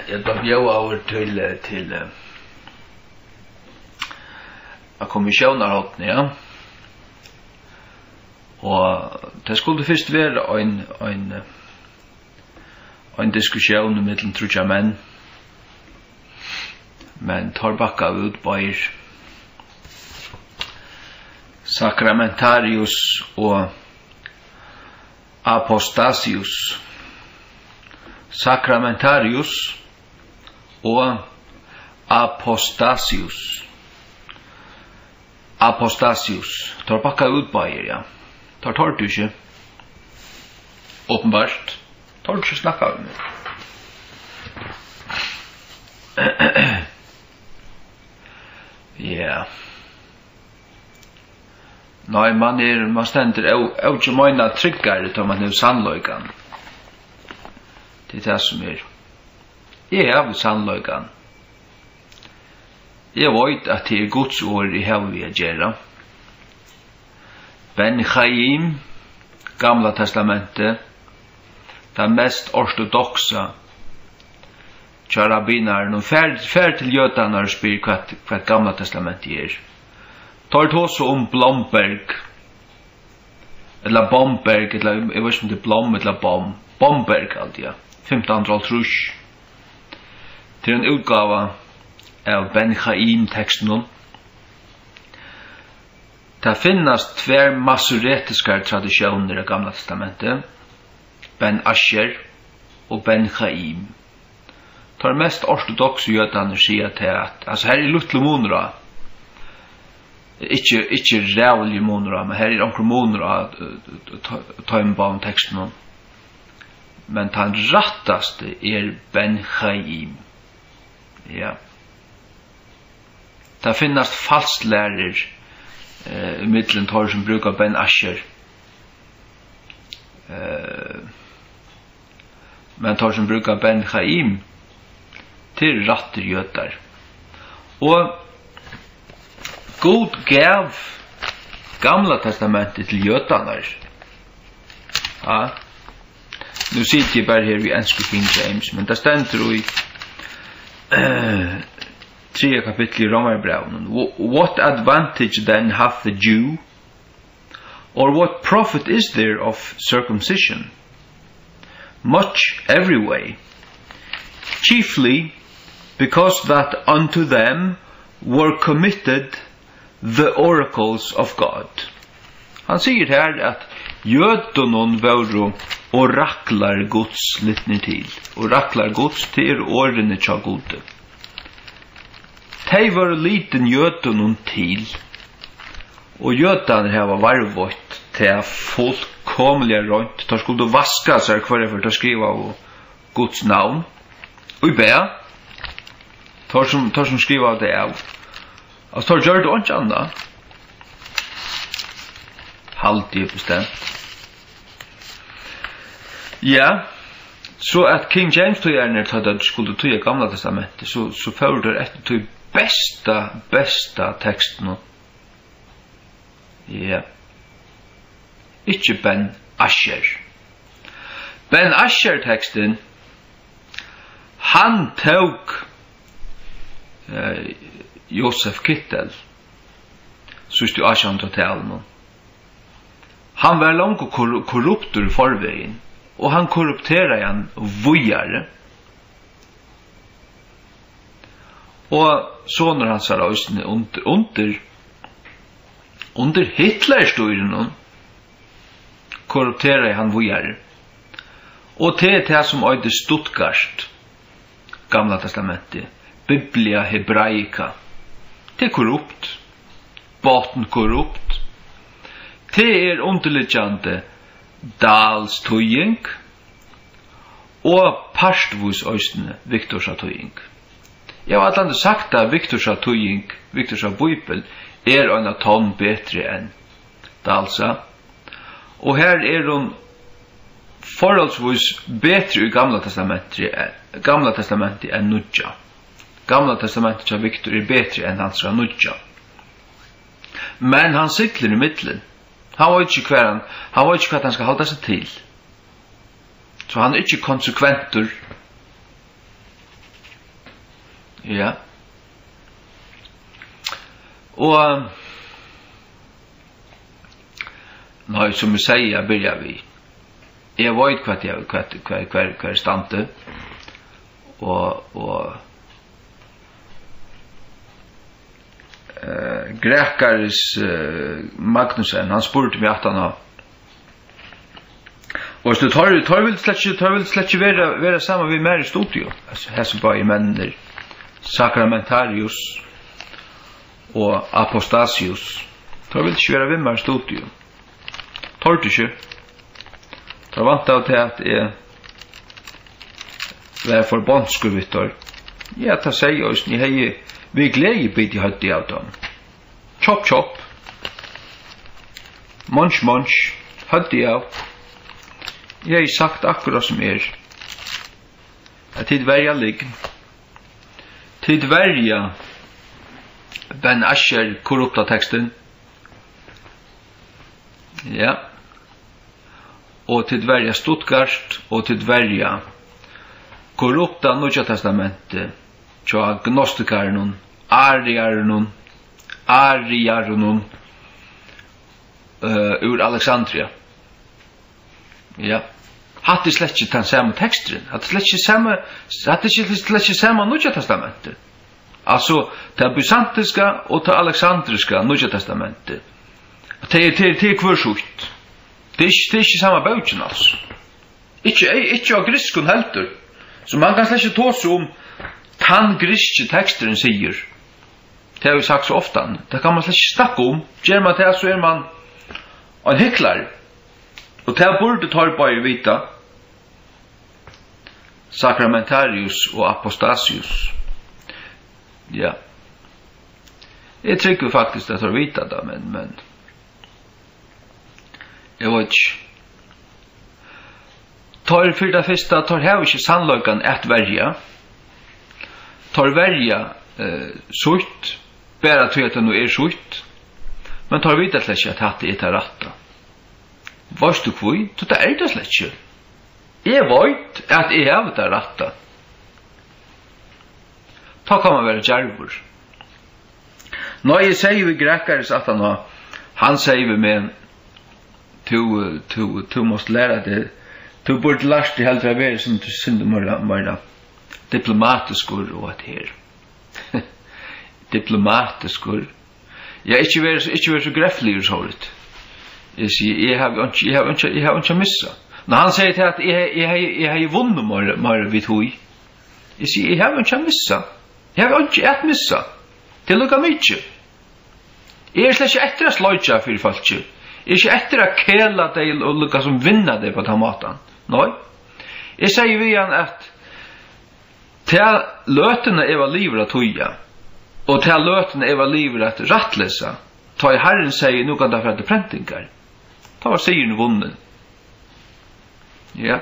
Jag gav över till kommissionerhållning, ja. Och det skulle först vara en diskussion mellan tre män. Men tar backa ut på Sacramentarius och Apostasius. Sacramentarius och Apostasius. Apostasius. Tar backa ut på ja. Tar du inte. Uppenbart. Tar du inte snacka om det. Ja. Nej, man ständer och mina tryggare då man nu sannolikan. Det är som är sannolikan. Jag vet att det är Guds ord i hela gärna. Ben Chaim, Gamla testamentet, det mest ortodoxa rabbinaren och färd till jötarna och spyr vad Gamla testamentet är. Tar det också om Blomberg, eller Bomberg, eller jag vet inte om det är Blom eller Bomberg allt, ja. 1530. Till en utgåva av Ben Chaim-texten. Det finns två masoretiska traditioner i Gamla testamentet. Ben Asher och Ben Chaim. Tar mest ortodoxa jötarna säger till att, alltså här är luttle monra. Ikke rævlig monra, men her er onker monra ta en barn teksten. Men den rattaste er Ben Chaim. Ja. Det finnes falsklærer i middelen tar som brukar Ben Asher. Men tar som brukar Ben Chaim til ratter jötar. Og God gav Gamla testamentet till jötarna. Ja. Nu sitter jag bara här i engelska King James, men det ständer i 3 kapitel i Romarbrevet. What advantage then hath the Jew? Or what profit is there of circumcision? Much every way. Chiefly because that unto them were committed the oracles of God. Han säger här att jötonon våru oraklar Guds litni till. Oraklar Guds till ordene tja gode. Tei var liten jötonon till. Och jötan här var varvått till fullkomliga rönt. De skulle vaska sig kvar för att skriva av Guds namn. Och i bär. Tar som skriva av det av. Alltså tar gör det inte annat. Halt det bestämt. Ja. Så att King James tog gärna till att skulle ta Gamla testamentet så förde det till bästa texten. Ja. Inte Ben Asher. Ben Asher texten han tog Josef Kittel så stu Ashan totalen. Han var långt korrupt ur förvägen och han korrupterar igen vujare. Och så när han sa under Hitler styrningen korrupterar han vujare. Och det som öde Stuttgart Gamla testamentet Biblia Hebraica. Det är korrupt. Baten korrupt. Det är underliggande Dals tøying og Parstvus øystene Viktorsa tøying. Jeg har alltid sagt at Viktorsa tøying, Viktorsa bøybel, en ton bedre enn Dalsa. Og her hun forholdsvis bedre i Gamla testamentet enn Nudja. Gamla testamentet av Viktor bedre enn hans Nudja. Men han sykler i middelen. Han var ikke hva han skal halda seg til. Så han ikke konsekventur. Ja. Og nei, som vi sier, börjar vi. Jeg vet hva stande. Og Grekaris Magnussen, han spurte meg at han har. Og så tar vil slett ikke være sammen vi mer i studio. Altså, her som bare mennene, Sakramentarius og Apostasius. Tar vil ikke være vi mer i studio. Tar du ikke? Tar vant av til at jeg var forbåndskur, Victor. Ja, ta sier oss, ni hei vi glede bit i høtti av dem. Chop, chop. Munch, høtti av. Jeg har sagt akkurat som at tid verja ligg. Tid verja Ben Asher korrupta teksten. Ja. Og tid verja Stuttgart og tid verja korrupta Nya testamentet. Tja gnostikarnon, ariarnon, ur Alexandria. Ja. Hatt slett ikke den samme teksten. Hatt slett ikke samme Nya testamentet. Altså, det byzantiska og det alexandriska Nya testamentet. Det er kvarsut. Det er ikke samme bøkken, altså. Ikke av griskun heldur. Så man kan slett ikke tåse om tan griske teksteren sier. Det har vi sagt så ofta. Det kan man slett ikke snakke om. Gjør man det, så man en hyklar. Og det burde Torberg vita. Sakramentarius og Apostasius. Ja. Jeg trykker faktisk at Torberg vita det, men jeg vet ikke. Tar for det første, tar her ikke sannløyken et verja. Tar verja sutt, bare til at det nå sutt. Men tar vidt slett ikke at hatt det er ratta. Varst du kvui? Så det det slett ikke. Jeg vet at jeg har det ratta. Da kan man være djervor. Når jeg sier vi grekaris at han sier vi med du måste lære det. Du burde lært det helt være som du synder mer diplomatiskur og at her. Diplomatiskur. Ja, ikke være så greffelig og sånt. Jeg sier, jeg har ikke missa. Når han sier til at jeg har vunnet mer vidt hui. Jeg sier, jeg har ikke missa. Jeg har ikke et missa. Det lukka mykje. Jeg slett ikke etter å sløyja for folk. Jeg ikke etter å kela deg og lukka som vinna deg på den måten. Nei. Jeg sier vi igjen at til løtene var livet at tøya, og til løtene var livet at rattlesa, ta i Herren sier noe derfor at det prentingar. Ta var sigeren vunnen. Ja.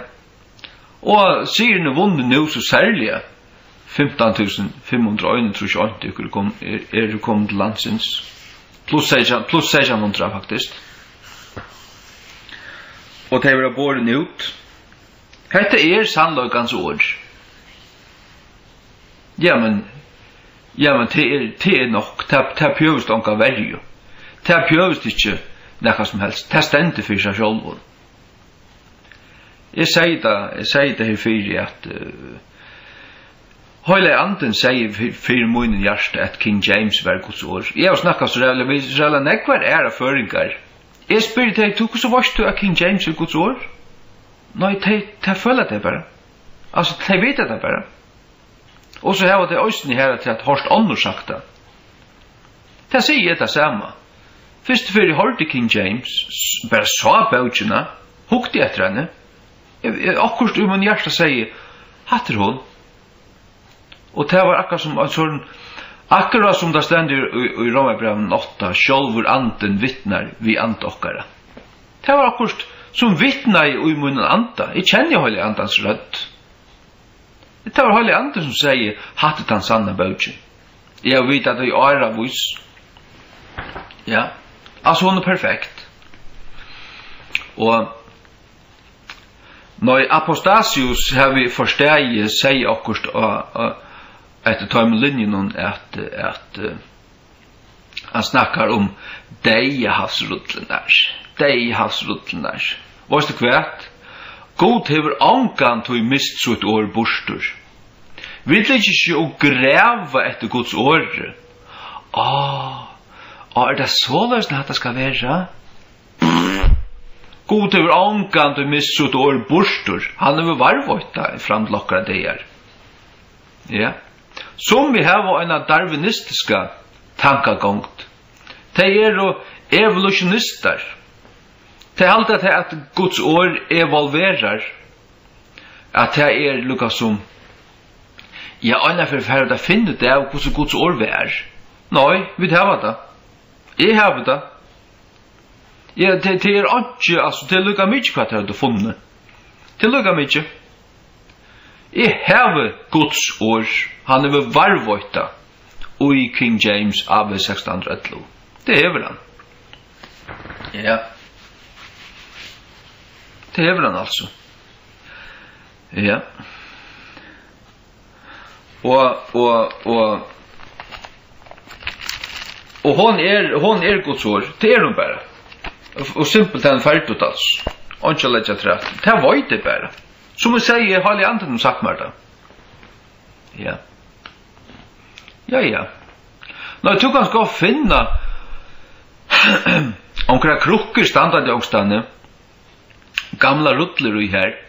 Og sigeren vunnen nå så særlig 15.500 tror jeg ikke kommet til landsins. Plus 1600 faktisk. Og det var båren ut. Hette sannløkans ord. Ja, men det nok. Det pjøvest onka verju. Det pjøvest ikke nekka som helst. Det stendte for seg sjolvun. Jeg sier det her fyrir at Høyle anden sier fyrir munnen hjärsta at King James var Guds ord. Jeg har snakket så rævla nekvar av føringar. Jeg spyrir deg, du så varst du at King James er Guds ord? Nei, de føler det bare. Altså, de vet det bare. Og så har det òsni her til at Horst Annor sagt det. Det sier jeg det samme. Først fyrir hørte King James, bare sa bautjena, hukte etter henne. Akkurat min hjärsta sier, hatter hon. Og det var akkurat som det stender i Romerbrevet 8, sjálvur anden vittnar vi ande okkara. Det var akkurat som vittnar i munnen anda. Jeg kjenner Høylig andans rødt. Det var Høylig anden som sier, hattet han sanna bøtjen. Jeg vet at det er æra vis. Ja, altså hun er perfekt. Og når Apostasius har vi forstått sier akkurat efter timelinjen att han snackar om havsruttlarna. Vad är det kvärt? God hever ankan till mist så ett år bostur. Vi vill inte och gräva efter Guds år. Är det så lösning att det ska vara? God hever ankan till mist så ett år bostur. Han är väl varvåta framlockade det. Ja. Som vi har en darwinistiska tankagångt. De är evolutionister. Det är alltid att Guds år evolverar. Att det är lukka som anna för att finna det av hur Guds år är. Nej, vi har det. Jag har det. Ja, det är inte, alltså det är lukka mycket vad jag har funnit. Det är lukka mycket. Jag har Guds år. Han är väl varvåta. Och i King James av 1611. Det är väl han. Ja. Det är väl han alltså. Ja. Och hon är Guds år. Det är hon bara. Och simpelt han färdigt alltså. Och inte lägga trätt. Det var inte bara. Som vi säger, har jag anten sagt mig det. Ja. Ja. Nå, du kan ska finna omkring krukker standard i åkstanne. Gamla ruttler i här.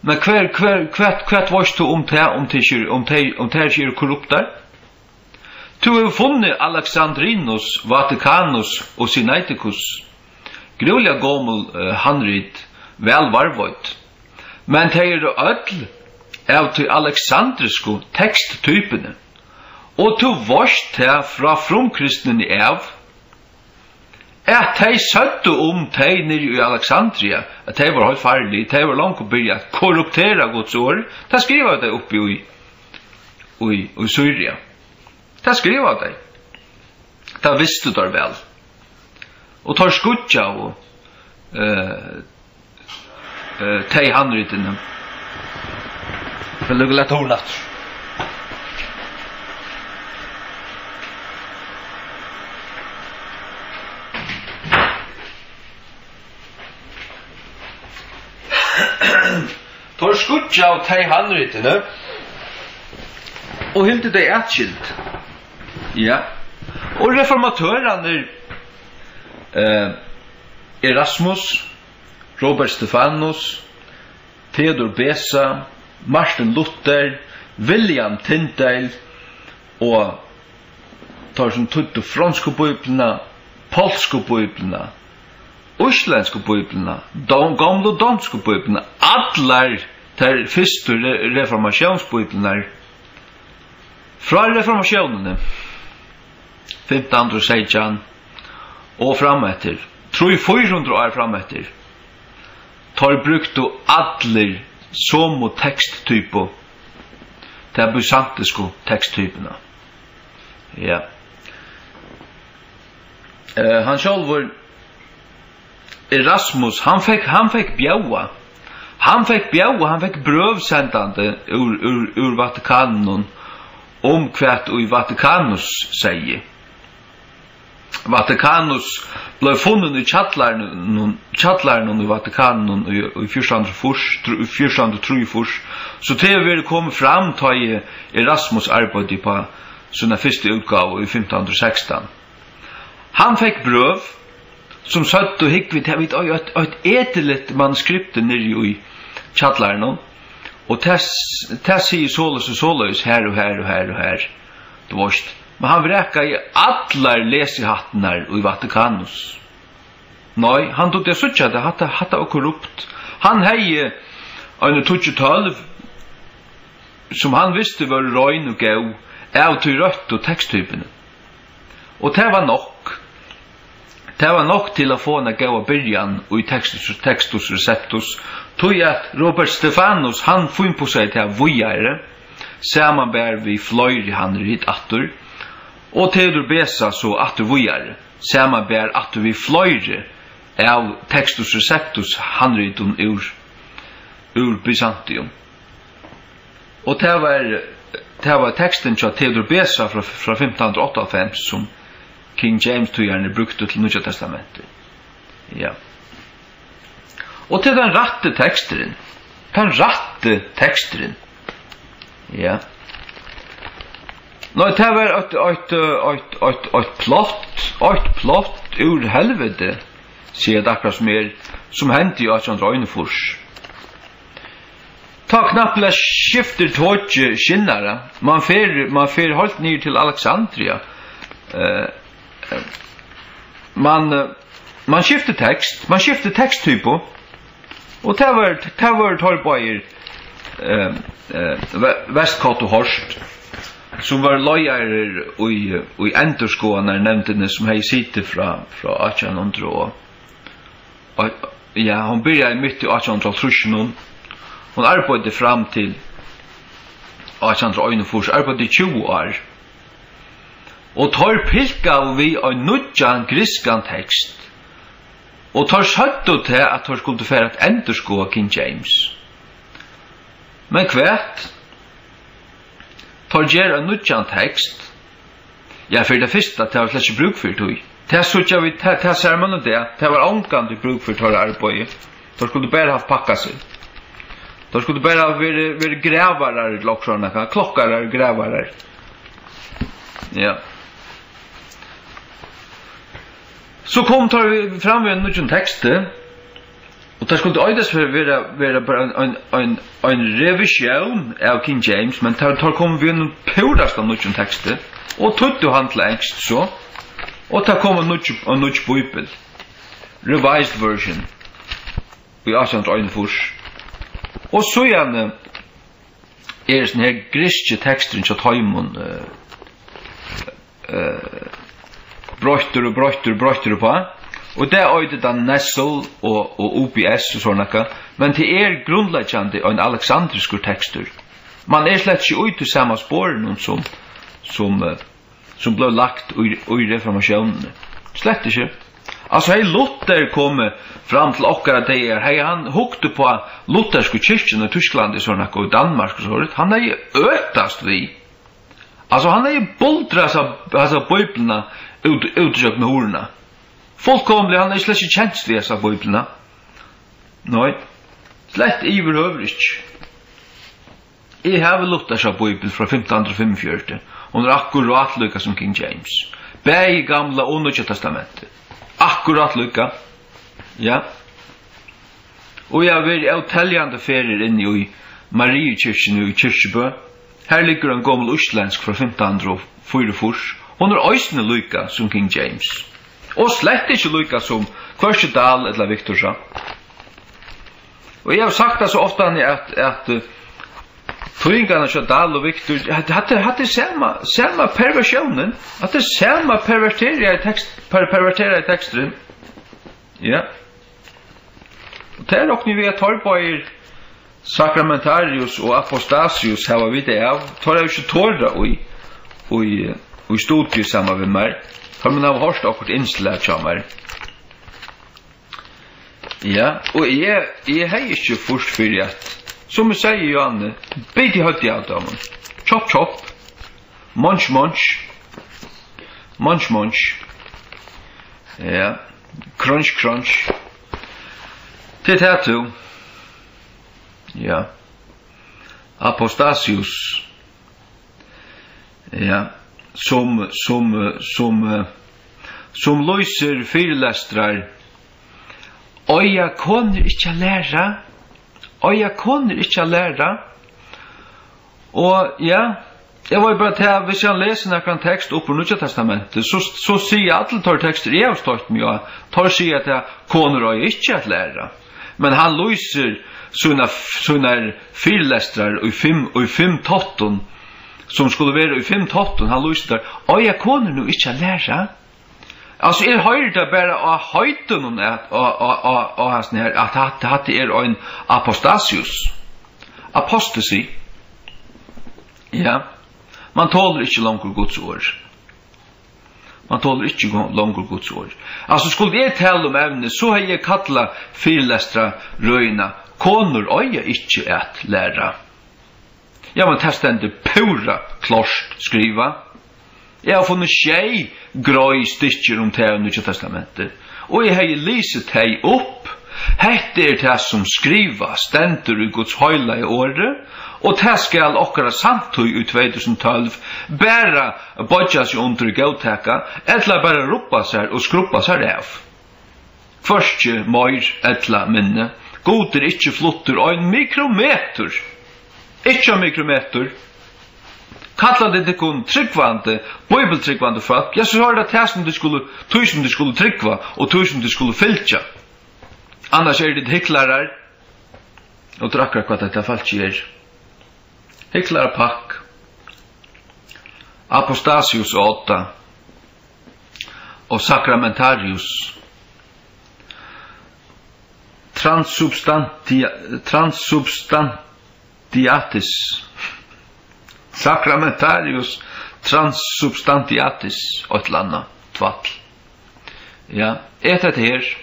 Men kvart varst du om det är korruptar? Du har funnit Alexandrinus, Vaticanus och Sinaiticus. Grulliga gommel handrit, väl varvått. Men det är öll av till alexandrisko texttypene. Og to vorst her fra fromkristnen i Ev, at de søtte de nere i Alexandria, at de var helt farlige, de var langt å byrja at korruptera Guds år, det skriver de oppe i Syria. Det skriver de. Det visste de vel. Og tar skutja og de handrytene. For lukka lett hårnatt. Tor skutja av tei handrytene og hilde dei atskilt. Ja. Og reformatørene Erasmus, Robert Stefanus, Theodor Beza, Martin Luther, William Tyndale og tar som tutto franske bøyblene, polske bøyblene, Uslenske bøyblene, gamle danske bøyblene, allar der første reformasjonsbøyblene fra reformasjonene 1516 og frametter 300-400 år frametter tar brukt allir som teksttyper til bysantiske teksttypene. Ja. Han sjálfur Erasmus, han fick bjaua. Han fick brövsändande ur Vatikanen om kvart i Vatikanus säger. Vatikanus blev funnen i chattlaren i Vatikanen i 403 så det har kommit fram till Erasmus arbete på sina första utgåva i 1516. Han fick bröv som satt och hick vid ett äteligt manuskript nere i chattlaren och tess säger sålös här. Det varst. Men han vräka i alla läsehattar i Vatikanus. Nej, han tog det sucha det hatta och korrupt. Han hej en 12 som han visste var röjn och gå av till rött och texttypen. Och det var nog. Det var nog till att få en gåa början i textus receptus. Tog att Robert Stefanus han får in på sig till att vujare. Sammanbär vi flöjri han hit attor. Och Theodor Beza så attor vujare. Sammanbär attor vi flöjri av textus receptus han ritum ur Byzantium. Och det var det var texten till Theodor Besa från 1558 som King James tog brukte till Nya testamentet. Ja. Och till den rätte texten. Den rätte texten. Ja. Nå, det var ett plott ur helvete, sier det akkurat som hendte i 1891. Ta knapplega skifter tåg skinnare. Man fer helt ner till Alexandria. Man skifter texttypo. Och det var torrbøyer Westcott och Horst som var lojare i endurskående nämndene som hei sitte fra 1800 og ja, hon började mitt i 1830. Hon arbetade fram till 1841, arbetade i 20 år. Och tar pilka vi en nudjan griskan text. Och tar sötto till att tar skulle för att endurskåa King James. Men kvärt tar ger en nudjan text. Ja, för det första det var släck bruk för tog. Det såg vi ta sermonen det var ångande bruk för tar arbete. Tar skulle bara ha packat sig. Tar skulle bara vara grävare locksorna, klockare grävare. Ja. Så tar vi fram med en nudjan text. Och det skulle öjdas för vara bara en revision av King James, men tar kom vi en purasta nudjan text. Och tutto handlängst så. Och tar kom en nudj bibel. Revised version. Vi har sånt öjnfors. Och så igen är sån här griske texten så tajmon brötter på. Och det är den Nessel och OPS och sådana. Men det är grundläggande en alexandrisk texter. Man är slett inte ut i samma spår som blev lagt i reformationen. Slett inte. Alltså hej Luther kom fram till åkara dagar. Hej han hukte på lutherska kyrkan i Tyskland i sådana och Danmark och sådant. Han är ju ötast vi. Alltså han är ju bultras av biblarna utjökt med horna. Fullkomlig, han är slett inte känst vid dessa biblarna. Nej. Slett iverhövrigt. Jag har Lutherska bibel från 1545. Hon är akkurat lika som King James. Bäg gamla och Nya testamentet. Akkurat lika. Ja. Och jag vill avtäljande ferier in i Mariekyrkjen i Kyrkjebø. Här ligger en gammal utländsk från 1544. Hon är ösne lika som King James. Och slett inte lika som Kvörsedal eller Victorsa. Och jag har sagt det så ofta att Tringarna så Dal och Victor hade samma perversionen, att det samma pervertera i texten. Ja. Och där och ni vet torrbøyer Sacramentarius och Apostasius har vi det av. Tar jag ju torra och studier samma med mig. Har man av hört och inslag chamar. Ja, och jag har ju först för att som jag säger Johanne, bit i hötti av dem. Chop chop. Munch munch. Munch munch. Ja. Crunch crunch. Det här tu. Ja. Apostasius. Ja. Som löser fyrlästrar. Och jag kunde inte lära. Och jag kunde inte lära. Och ja, jag var ju bara till att hvis jag läser en text upp på Nya testamentet så säger jag att tar texter jag har stått med och tar sig att jag kunde inte att lära. Men han löser såna fyrlästrar i 5:13 som skulle vara i 5:13 han löser där. Och jag kunde nog inte lära. Alltså jag hörde bara av höjden att det är en apostasius. Apostasy. Ja. Man tåler inte långt Guds ord. Man tåler inte långt Guds ord. Alltså skulle jag tala om ämne så har jag kallat fyrlästra röjna konor öja inte att lära. Ja, men testender pura klart skriva. Jeg har funnet tjej grøy stikker om det Nya testamentet. Og jeg har lyset det opp. Hette det som skriva stender i Guds høyla i året, og det skal okkara samtøy i 2012 bare bodja seg under gauteka, eller bare ropa seg og skruppa seg av. Først møyr etla minne. God ikkje flutter og en mikrometer. Ikkje en mikrometer. Kalla det kun tryggvande, bibeltryggvande folk. Jeg så hørte at tusen du skulle tryggva, og tusen du skulle fyltja. Annars det hyklarar, og drakkar hva dette falt gjer. Hyklarar pakk. Apostasius 8, og Sakramentarius. Transsubstantiatis. Sakramentarius transsubstantiatis og et landa tvatl. Ja, et her.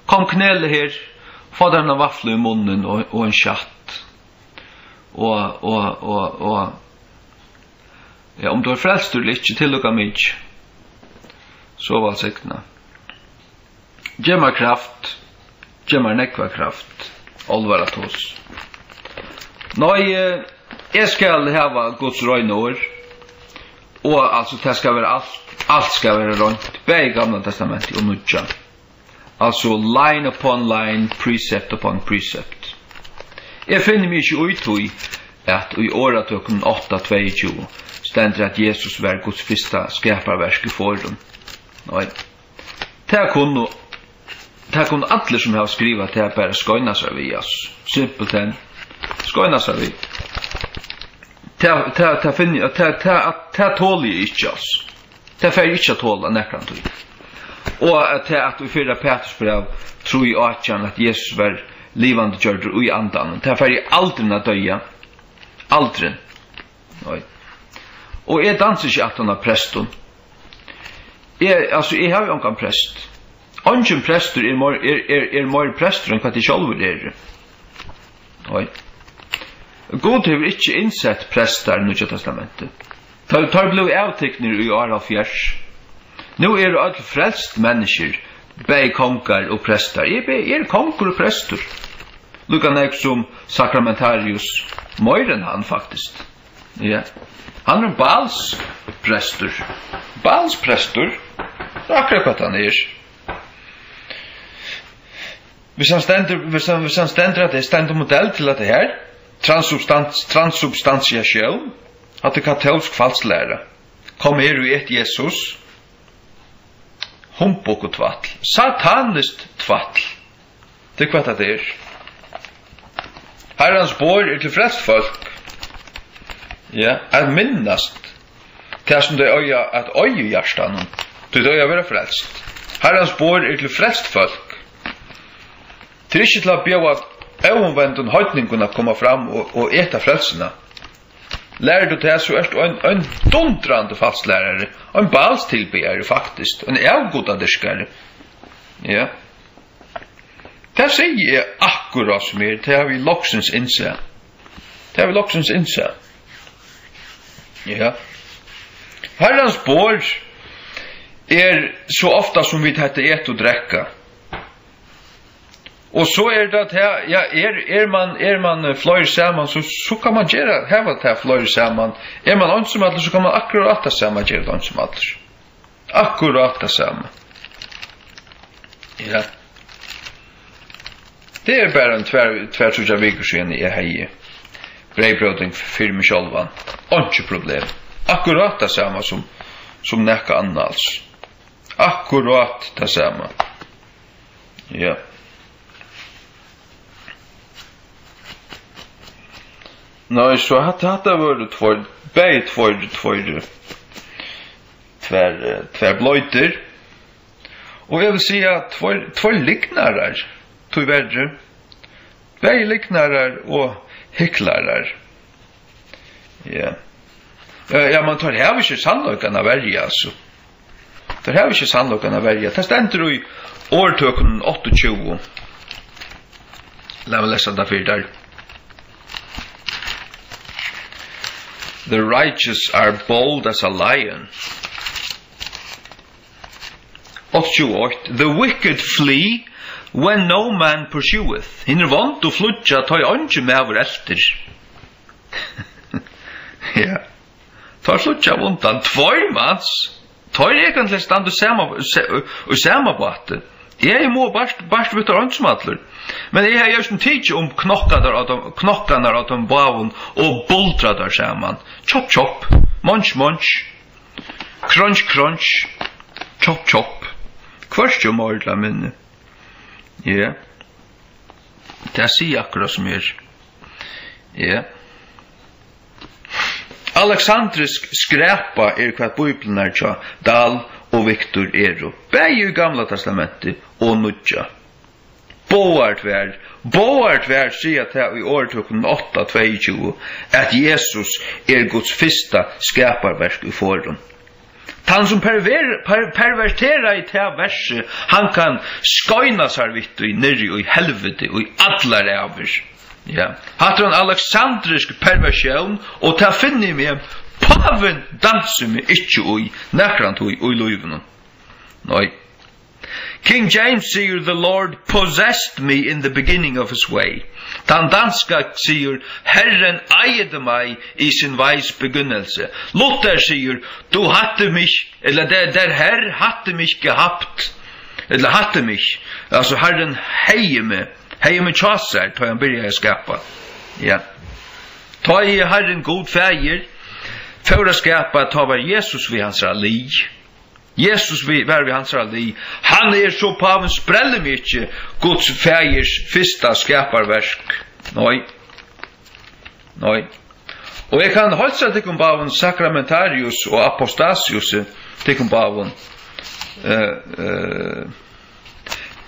Kom knäle her. Få denne vaffle i munnen og en kjatt. Og ja, om du har frelst du ikke tillukka mig. Så var sikna. Gjemmer kraft. Gjemmer nekva kraft. Olvara tos. Nei, jeg skal hava Guds røgnår, og altså det skal være alt skal være rønt, begge gamla testamentet og nudja. Altså line upon line, precept upon precept. Jeg finner meg ikke ut i at i åretøkken 8:22 stender at Jesus var Guds første skaparverk i forum. Nei, det kunne alle som har skrivet til bare skøyna seg vi, altså. Simpelthen. Skøyna seg vi. Det tåler jeg ikke, altså. Det får jeg ikke tåle nekrant ut. Og at vi fyrer Petrus brev tror jeg at Jesus var livande gjørder og i andan. Det får jeg aldri å døye. Aldri. Og jeg danser ikke at han har presten. Jeg har jo en prest. Ongen prester mer prester enn hva de selv Oi. God har ikke innsett prester i Nya testamentet. Tar blod avtekner i år av fjers. Nå det alle frelst mennesker, bei konger og prester. Jeg konger og prester. Lukka nek som Sakramentarius, mer enn han faktisk. Ja. Han balsprester. Balsprester. Det akkurat hva han Hvis han stender at det stender modell til at det her, transsubstantiation, at det katolsk falslære, kom her i et Jesus, humbok og tvatl, satanist tvatl, det hva det Herrens bor til flest folk, ja, minnast, til som det øya, at øye hjertan, til det øya være frelst. Herrens bor til flest folk, det ikke til å bjøve avomvenden høytningen å komme fram og eta frelsene. Lærer du det, så du en dundrande falsklærere, en balstilbegere faktisk, en avgodaderskere. Ja. Det sier jeg akkurat som det har vi loksens innse. Ja. Herrens bor så ofta som vi heter et og drekka. Og så det at ja, man fløyer sammen, så kan man gjøre heva til fløyer sammen. Man ansomatter, så kan man akkurat det samme gjøre det ansomatter. Akkurat det samme. Ja. Det bare en tverrtrudja vikursyn i hei. Breibrøding for meg sjálvan. Ikke problem. Akkurat det samme som nekka annals. Akkurat det samme. Ja. Nei, så hadde vært tver bløyter. Og jeg vil si at tver liknarar, tog verre. Begge liknarar og hyklarar. Ja. Ja, man tar her ikke sannløkene av verje, altså. Tar her ikke sannløkene av verje. Det stender i årtøkken 28. La meg lese det for der. The righteous are bold as a lion. 28. The wicked flee when no man pursueth. Hinner vant og flutja ta anje mever elter. Ja. Ta flutja vontan tvær mans. Ta egentlig stand og sama batte. Jeg må bare vitt anje men jeg har gjort en tid om knokkanar av dem bavun og bultradar saman. Chop chop, munch munch, crunch crunch, chop chop. Kvart jo mordla minne. Ja. Det sier akkurat som Ja. Alexandrisk skræpa hva Bibelen tja, Dal og Victor Ero. Begge i Gamla testamentet og Nudja. Boart vær sier til i åretøkken 8:22 at Jesus Guds fyrsta skaparverk i forhånd. Han som perverterar i det verset, han kan skøyna seg vitt i nirri og i helvete og i allar aver. Ja. Hatt en alexandrisk perversion, og ta finne med paven danser med ikkje ui, nekrant ui løyvenen. Nei. King James sier, the Lord possessed me in the beginning of his way. Den danska sier, Herren eide meg i sin veis begynnelse. Luther sier, du hatte mich, eller der Herr hatte mich gehabt, eller hatte mich, altså Herren heie meg tjasser, ta han byrja skapa. Ja. Ta i Herren god feir, for å skapa, ta var Jesus vi hans li. Jesus var vi hans li. Han så paven sprelle mykje Guds feirs fyrsta skaparverk. Nei. Og jeg kan holde til paven Sakramentarius og Apostasius til paven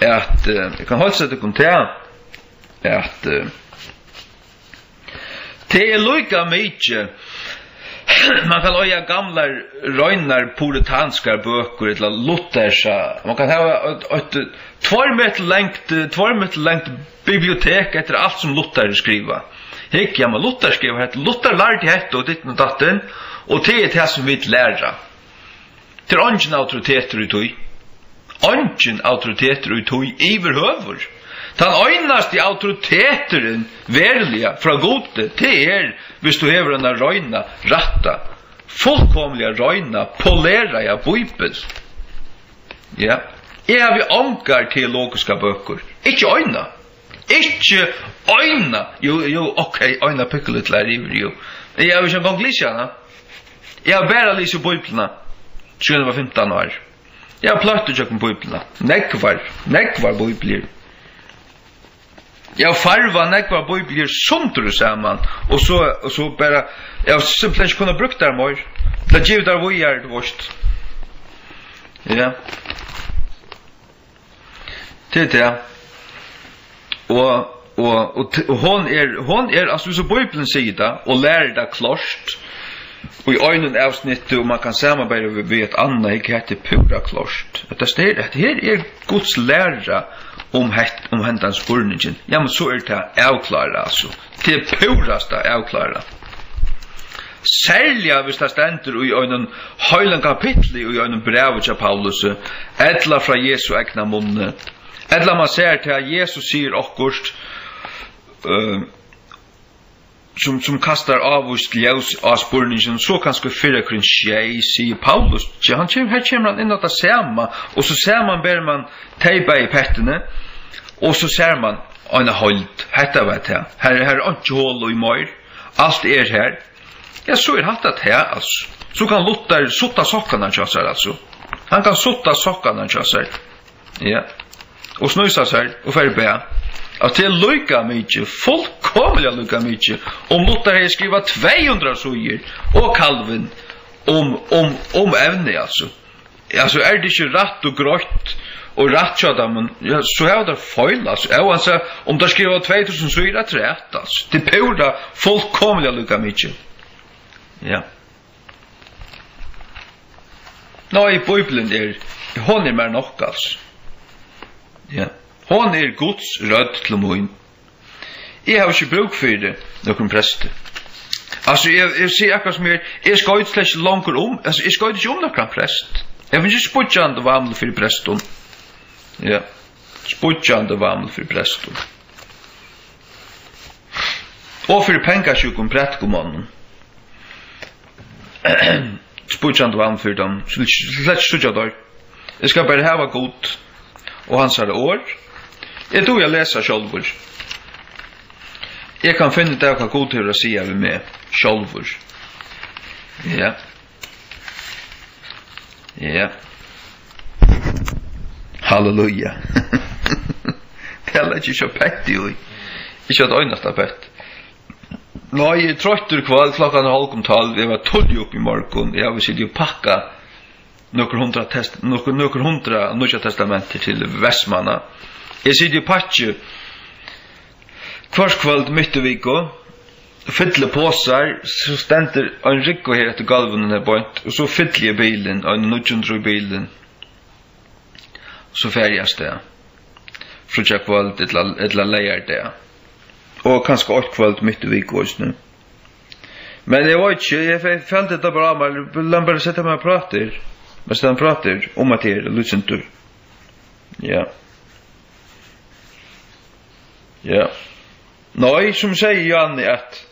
at jeg kan holde til at det lukka mykje man kan øya gamla røynar puritanska bøker eller luthersa. Man kan ha et 2 meter lengt bibliotek etter alt som Luther skriva. Hikk, ja, men Luther skriva hette. Luther lærte hette og ditt og datten, og det det som vi læra. Til ungen autoriteter i tog. Ungen autoriteter i tog iverhøver. Den øynaste autoriteteren verliga fra gode, det hvis du hever en røyna ratta, fullkomliga røyna, polera ja bibel. Ja. Jeg har vi angar teologiska bøker. Ikke øyna. Ikke øyna. Jo, ok, øyna pikkelet lær iver, jo. Jeg har ikke en gang lysjana. Jeg har bare lyst i biblene, siden jeg var 15 år. Jeg har pløtt ut på biblene. Nekvar bibler. Jeg farva nekvar bibler sundru saman, og så bare, jeg simpelthen ikke kunne brukt der mer, til å give der hvor jeg det vorst. Ja. Det det. Og hon altså så Bibelen sier det, og lærer det klart, og i øynene avsnittet, og man kan samarbeide ved et annet, ikke heter pura klart. Det her Guds lærer om hendans spurningen. Ja, men så det avklara, altså. Det purasta avklara. Særlig hvis det stender i en høylen kapittel i en brev til Paulus, etla fra Jesu egna munne, etla man ser til at Jesus sier okkurst, som kastar avvist ljus av spurningen, så kanskje fyrre kring tjei, sier Paulus. Her kommer han inn at det samme, og så ser man ber man teipa i pettene, og så ser man en holdt, hetta vet jeg, her ikke hål og i møyr, alt her. Ja, så hatt det her, altså. Så kan Luther sutta sokkene kjøsser, altså. Han kan sutta sokkene kjøsser. Ja. Og snusa seg, og fer be. At det lukka mykje, fullkomlig lukka mykje, om Luther har skriva 200 suger, og Calvin, om evne, altså. Altså, det ikke rett og grått, og rett kjøda, men ja, så har det feil, altså. Altså, om det skriva 2000 suger, det rett, altså. Det pura fullkomlig lukka mykje. Ja. Nå, i Bibelen hon mer nok, altså. Ja. Hon Guds rød til moin. Jeg har ikke bruk for det, noen prester. Alltså jag ser akkurat som jag ska inte släcka långt alltså jag ska inte någon präst. Jag vill inte spudjande varmel för präston. Ja. Spudjande varmel för präston. Och för pengasjukum prätkomannen. Spudjande varmel för dem. Släcka studja där. Jag ska bara ha god och hans här år. Jag tror jag läser självor. Jag kan finna det vad god till att säga med mig självor. Ja. Ja. Halleluja. Det är inte så pett ju. Inte ett ögnasta pett. Nej, jag är tröttur kväll klockan 11:30. Jag var 12 upp i morgon. Jag vill sitta och packa några hundra nya testamenter till Västmanna. Jag sitter och packar kvarskvöld mitt i veckan. Fyller påsar, så ständer en rikko här efter galven här bort. Och så fyller jag bilen, en 900 bilen. Så färgas det. Frutja kvöld, ett lejer det. Och kanske 8 kvöld mitt i veckan just nu. Men jag vet inte, jag fällde det bra, men jag bara sätta mig och pratar. Men sen pratar om att det är lyssnar. Ja. Ja. Nej, som säger Janne att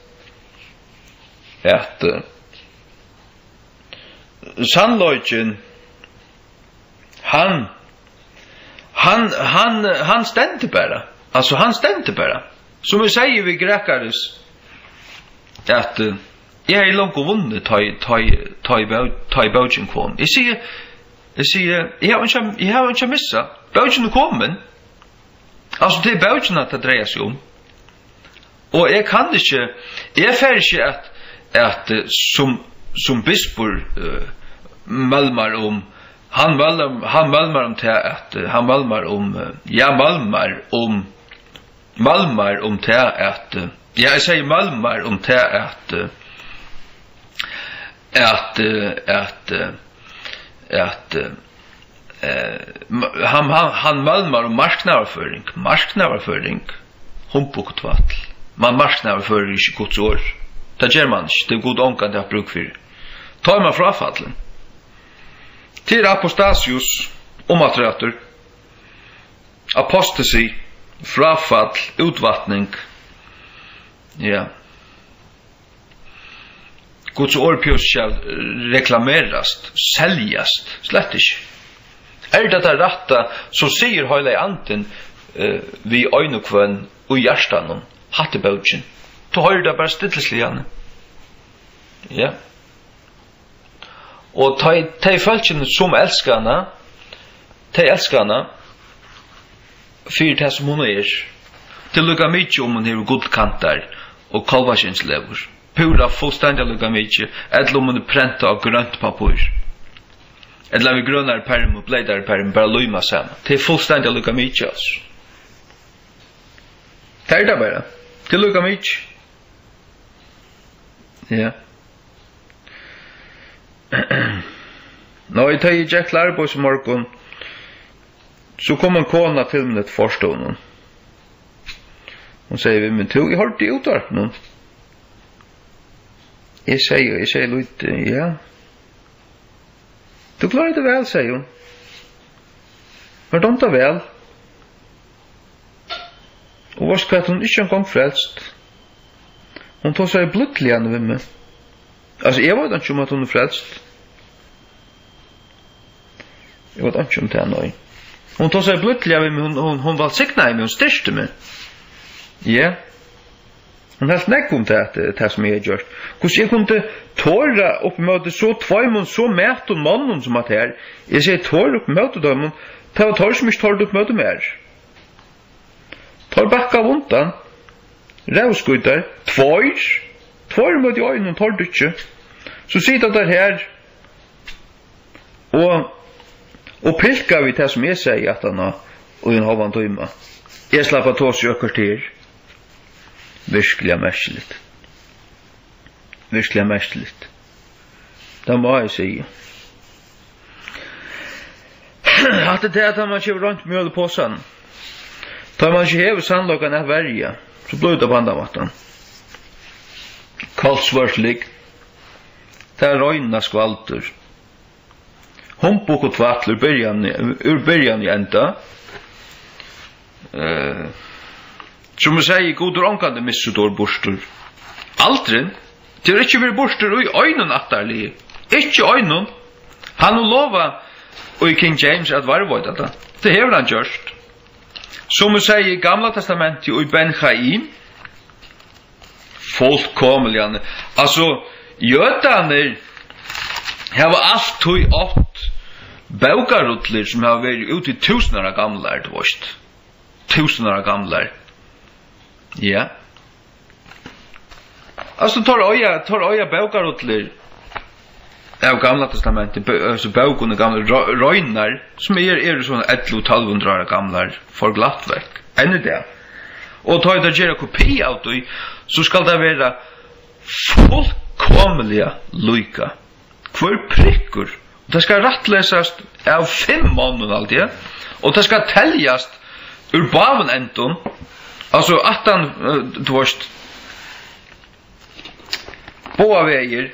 sannoliken han ständte bara. Alltså han ständte bara. Som vi säger vi grekkares att jag är långt och vunnit ta i baugen kom. Jag säger jag har inte missa. Baugen kommer. Alltså det är baugen att det dreier sig om. Och jag kan inte, jag färg inte att som bispor malmar om, han malmar om det att, han malmar om, jag malmar om det att, jag säger malmar om det att han malmar om marknadsföring, humpokotvattl. Man marknadsför inte Guds ord. Det gör man inte. Det är god ångan det har bruk för. Tar man frafallen. Till apostasius, omatröter, apostasi, frafall, utvattning. Ja. Guds ord pjus ska reklameras, säljas, slett inte. Det rätta, så säger hela anten vi ögnukvön och hjärtan hatte baugen. Då har det bara stillesligan. Ja. Och de fölkene som älskarna, för det som hon är, till lukka mycket om hon har godkantar och kalvarsynslevor. Pura fullständiga lukka mycket, eller om hon är pränta av grönt papur. Eller vi grönar perm och blädar perm, bara lujma samman. Det är fullständiga lukka mycket alltså. Det är det bara. Till lukka mycket. Ja. Nå, jag tar i Jack Larbos morgon. Så kom en kona till mig ett förstånd. Hon säger vi, men jag har det utvart nu. Jag säger lite, ja. Du klarar det väl, säger hon. Men de tar väl. Och vad ska hon inte en gång frälst? Hon tar sig blodligen vid mig. Alltså, jag vet inte om att hon är frälst. Jag vet inte om det är nöj. Hon tar sig blodligen vid mig. Hon var signa i mig. Hon styrste mig. Ja. Hon har snäckt om det som jag har gjort. Hvordan jag kunde tåra upp med så tvåimon, så mäton mannen som att här. Jag säger tåra upp med dem. Det var tåra som inte tåra upp med dem här. Tar backa vuntan. Rävskudar. Tvår med jag innan tar du inte. Så sitter där här. Och pilkar vi det som jag säger att han har. Och en halvan timme. Jag slappar ta sig ökar till. Virkelig märkligt. Virkelig märkligt. Det må jag säga. Att det är att man köper runt mjöl på sen. Tar man inte häver sandlagan att värja, så blir det på andra mattan. kolsvörslig, det røyna skvalter, humbuk og tvatler ur byrjan i enda, som vi sier, god ronkande missudor borstur, aldrin, det ikke vir borstur i øynun attarlig, ikke øynun, han lova og King James at varvoida det hever han gjørst, som vi sier i Gamla Testamentet og i Ben-Chaim, fullkomligan, altså, jødaner hava alt tog ått baukarutler som har vært ute i tusenar av gamlar, du vet. Tusenar av gamlar. Ja. Altså, tar øya baukarutler av Gamla Testamentet, altså baukene gamle røynar, som sånne 11-1200 år gamlar, for glatt vekk. Enn det. Og tar det gjøre kopi av det, så skal det være fullkomlige lyka. Hver prikkur. Det skal rattlesast av 5 måneder alltid, og det skal teljast ur baven endon, altså at han, du vet, boa veier,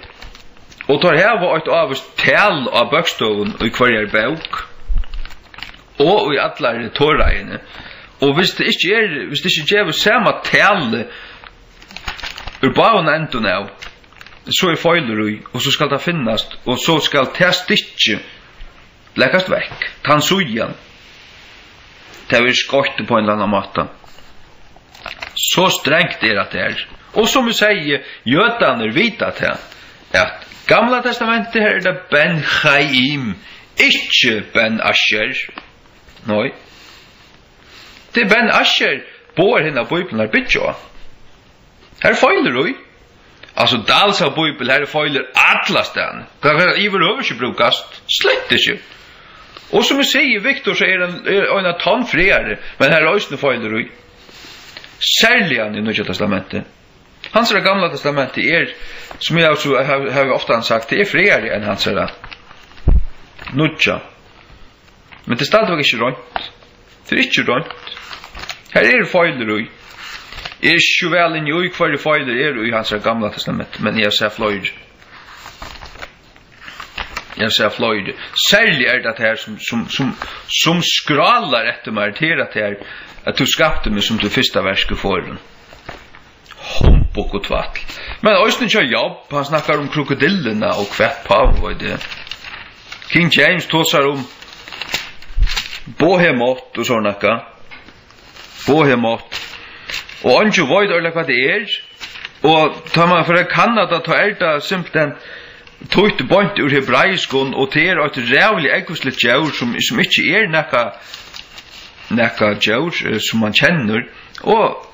og tar heva et avvist tel av bøkstoven i hver bøk, og i allar tårreiene. Og hvis det ikke gjør samme tale ur baven endon av, så feiler du, og så skal det finnes, og så skal det stikke lekkast vekk, tan sujan, det er skott på en eller annen måte. Så strengt at det er. Og som vi sier, jødaner vita til at Gamla Testamentet her det Ben-Chaim, ikke Ben-Asher. Nei. Det Ben-Asher bor henne Bibelen her bytja. Her feiler du. Altså, Dalsa Bibel her feiler alla stan. Det er iverhøver ikke brukast. Slett ikke. Og som vi sier, Victor, så er en av tannfriere, men her er også feiler du. Særlig han i Nya Testamentet. Hans Gamla Testamentet er, som jeg også har ofta sagt, det er friere enn hans Nudja. Men det er stadigvæk ikke rønt. Det er ikke rønt. Her er feiler du. Jeg er ikke vel inn i hver feiler er i hans Gamla Testament, men jeg ser fløyre. Jeg ser fløyre. Særlig er det her som skralar etter meg til at her, at du skapte meg som du første verske foran. Humbuk og tvatl. Men Øystein kjør jobb, han snakkar om krokodillene og kvett pav og det. King James tåsar om bohemot og sånn akka. Bohemot. Og anjo void eller hva det er. Og tar man for Kanada tar det simpelthen tøyt bort ur hebraiskon og det er et rævlig ekvislig djaur som ikke er nekka djaur som man kjenner. Og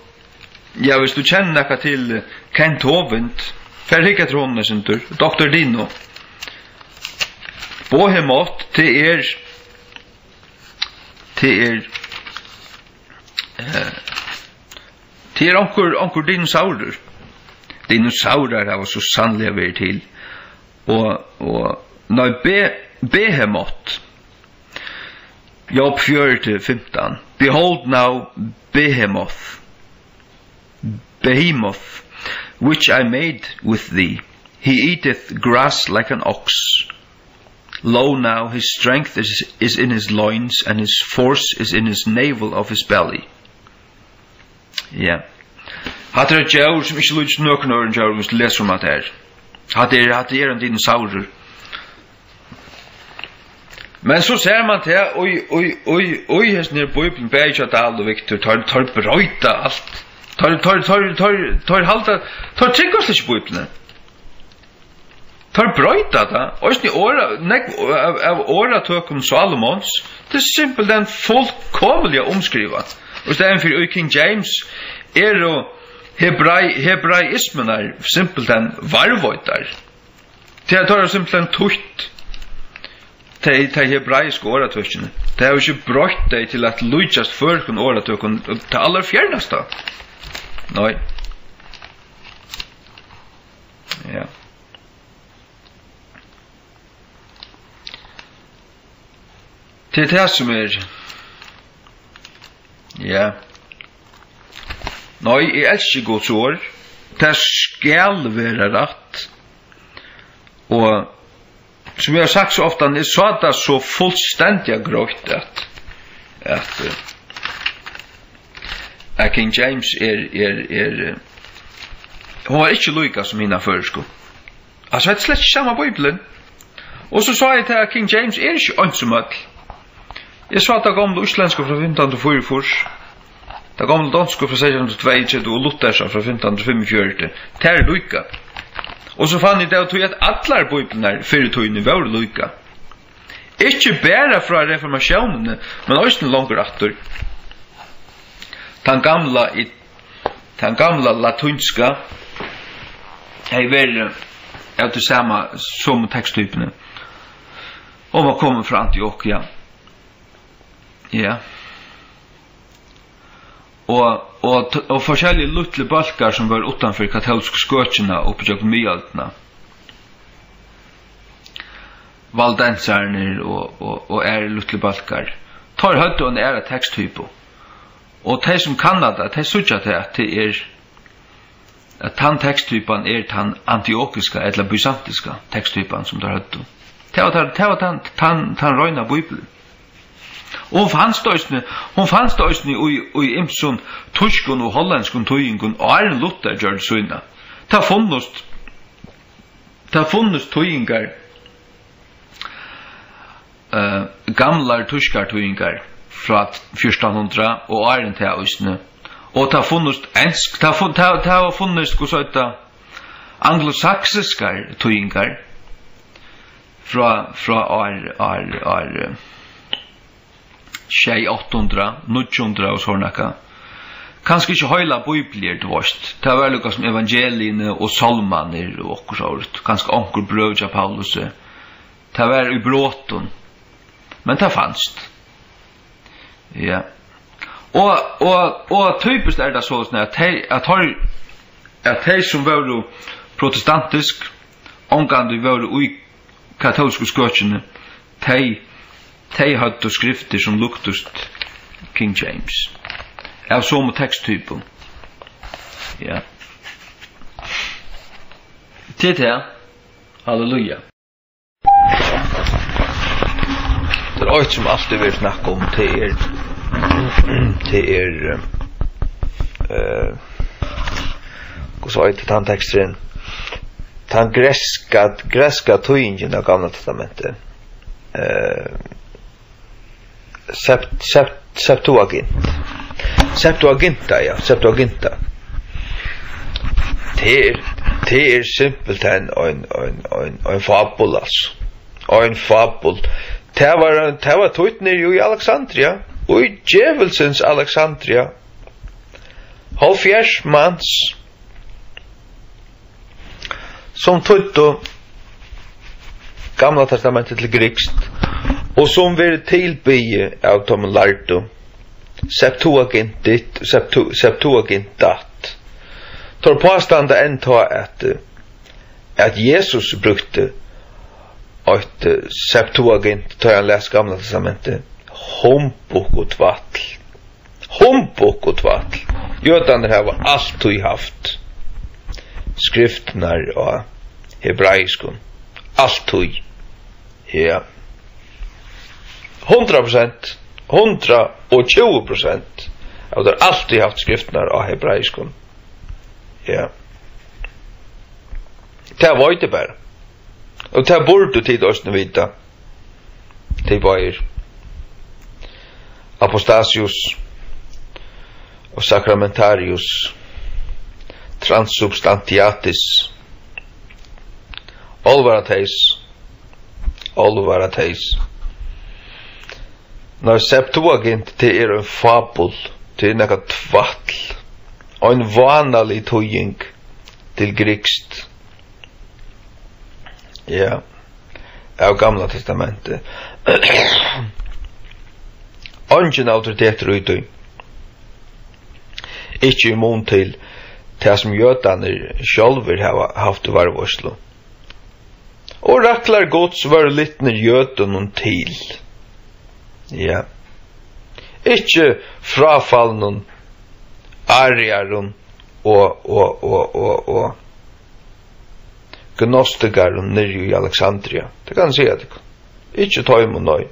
ja, hvis du kjenner nekka til Kent Hovind, fer hikket rådene sin tur, Dr. Dino. Bohemot, det er onkur dinosaurer. Dinosaurer har så sannlig vært til. Og når Behemoth, Jobb 4-15, behold now Behemoth, which I made with thee. He eateth grass like an ox. Lo now, his strength is in his loins, and his force is in his navel of his belly. Ja. Hatt er et djaur som ikke lyder nøkken over en djaur, hvis du leser om at det er. Hatt er en dinosaurer. Men så ser man til, oi, hesten er Bibelen, Beja Dahl og Victor, tar brøyta alt. Tar tryggast ikke Bibelen. Tar brøyta da. Øysten av åratøk om Salomons, det er simpelthen fullkomlig omskriva. Og stedet for King James er jo hebraismen er simpelthen varvøytar. Det tar simpelthen tutt til hebraiske åratøkene. Det er jo ikke brøyt deg til at lujtjast førkun åratøkene til aller fjernasta. Nei. Ja. Det er det som er. Ja. Nei, jeg elsker Guds ord. det skal være rett. Og som jeg har sagt så ofte, så er det så fullstendig grøyt at King James hun var ikke lykka som hina føresko. Altså, det er slett ikke samme Bibelen. Og så sa jeg til at King James ikke ønsomøll. Jeg sa at det gamle uslenske fra 1544, det gamle danske fra 1622 og lutherska fra 1545, det er lykka. Og så fann jeg det at alle Bibelene fyrir tøyne var lykka. Ikke bare fra reformasjonene, men også langer etter. Den gamla latinska hei vært av det samme som teksttypene. Og man kommer fra Antiochia. Ja. Og forskjellige lutle balkar som var utanfor katolske skøtjene og på jøkken myaltene. Valdensarner og lutle balkar. Tar høyt og en teksttypo. Og de som kan det, de sutja til at det at den teksttypen den antiokiska eller byzantiska teksttypen som tar høyt. Det var den røyna Bibelen. Og hun fanns det også i imson tyskun og hollandskun tøyingun og Luther gjør det søyna. Det funnes tøyingar gamlar tyskar tøyingar fra 1400 og til også. Og det har funnes anglosaksiskar tøyingar fra 800, 900 og sånne. Kanskje ikke høyla bibler til vårt. Det var lukka som evangeliene og salmaner og okkur sånt. Kanskje onkur brødja Paulus. Det var i bråten. Men det fanns. Ja. Og typisk det sånn at de som var protestantisk, omgang de var i katolske skøtjene, de hadde skrifter som luktust King James. Av som teksttypen. Ja. Til det, halleluja. Det alt som alltid vil snakke om til hva sa jeg til den teksten? Den greska tøyingen av Gamla testamentet. Septuaginta. Det simpelt en fabel, altså. En fabel. Det var tøytner jo i Alexandria, og i djevelsens Alexandria. 70 mans som tøytte Gamla testamentet til grikst, og som vil tilbye av Tom Lardo Septuagintat. Tar påstanda enn ta at Jesus brukte et Septuagint tar han les Gamla testamentet Humbug og tvatl. Jødaner har alltid haft skriftnar og hebraiskun. Alltid. Ja. 100%, 120% av det alltid haft skriftnar av hebraiskun. Ja. Det var det bare. Og det burde tid også vita. Det var Apostasius og Sacramentarius Transubstantiatis Olvarateis. Når Septuagint det en fabel, det nekka tvatl, og en vanalig tøying til grikst. Ja, av Gamla testamentet. Ingen autoriteter ute. Ikke immun til det som jødaner sjálfur har haft varvarslu. Og rattlar gods var littner jødunum til. Ja. Ikke frafallnum, ariarun og gnostikar nere i Alexandria. Det kan si at ikke tøym og nøy.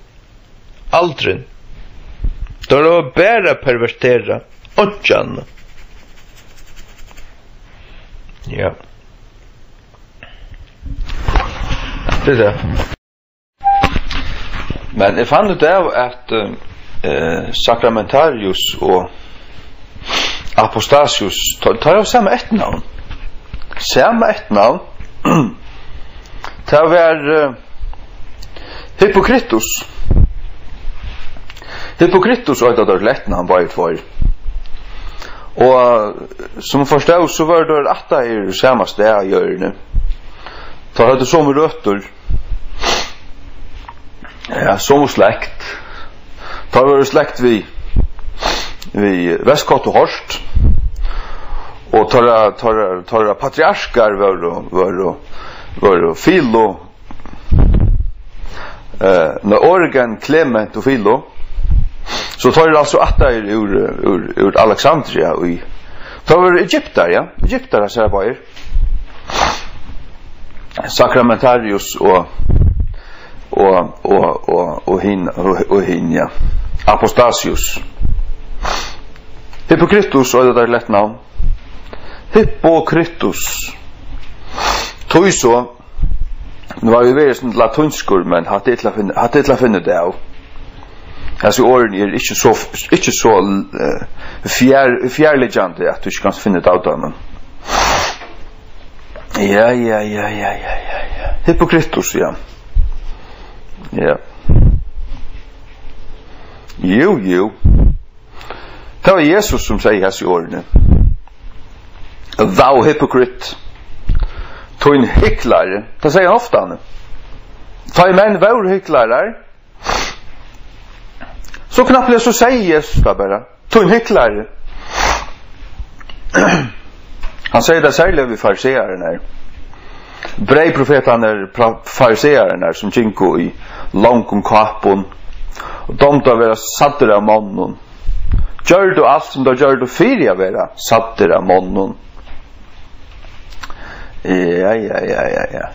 Aldrin. Det var bare pervertera åttjan. Ja. Det er det. Men jeg fann ut av at Sakramentarius og Apostasius tar jo samme ettnavn. Samme ettnavn. Det var Hippokritus. Hippokritus var det lettene han bare for. Og som forstod så var det at det er samme sted å gjøre det. Det hadde som røtter. Ja, som slekt. Det var slekt vi Vestkott og Horst. Og tar patriarkar var Philo, Origen, Clement og Philo. Så tar det altså at det ur Alexandria og tar var Egypter, ja. Egypter, sier jeg bare. Sakramentarius og hin, ja. Apostasius. Hippokritus, og det er lett navn. Hippokritus. Tog så, nu var vi vært sånn latunskur, men hatt et la finne det av. Altså årene er ikke så fjærlegjande at du ikke kan finne det av dem. Ja. Hippokritus, ja. Ja. Jo. Det var Jesus som sier hans i årene. Thou hypocrite. To en hyklare. Det sier han ofte han. Ta i menn var hyklare. Så knapt så sier Jesus da bare. To en hyklare. Han sier det særlig vi fariseeren her. Brei profetene fariseeren her som kinko i langkom kapon. Og domte å være satter av mannen. Gjør du alt som du gjør du fyrir å være satter av mannen. Ja.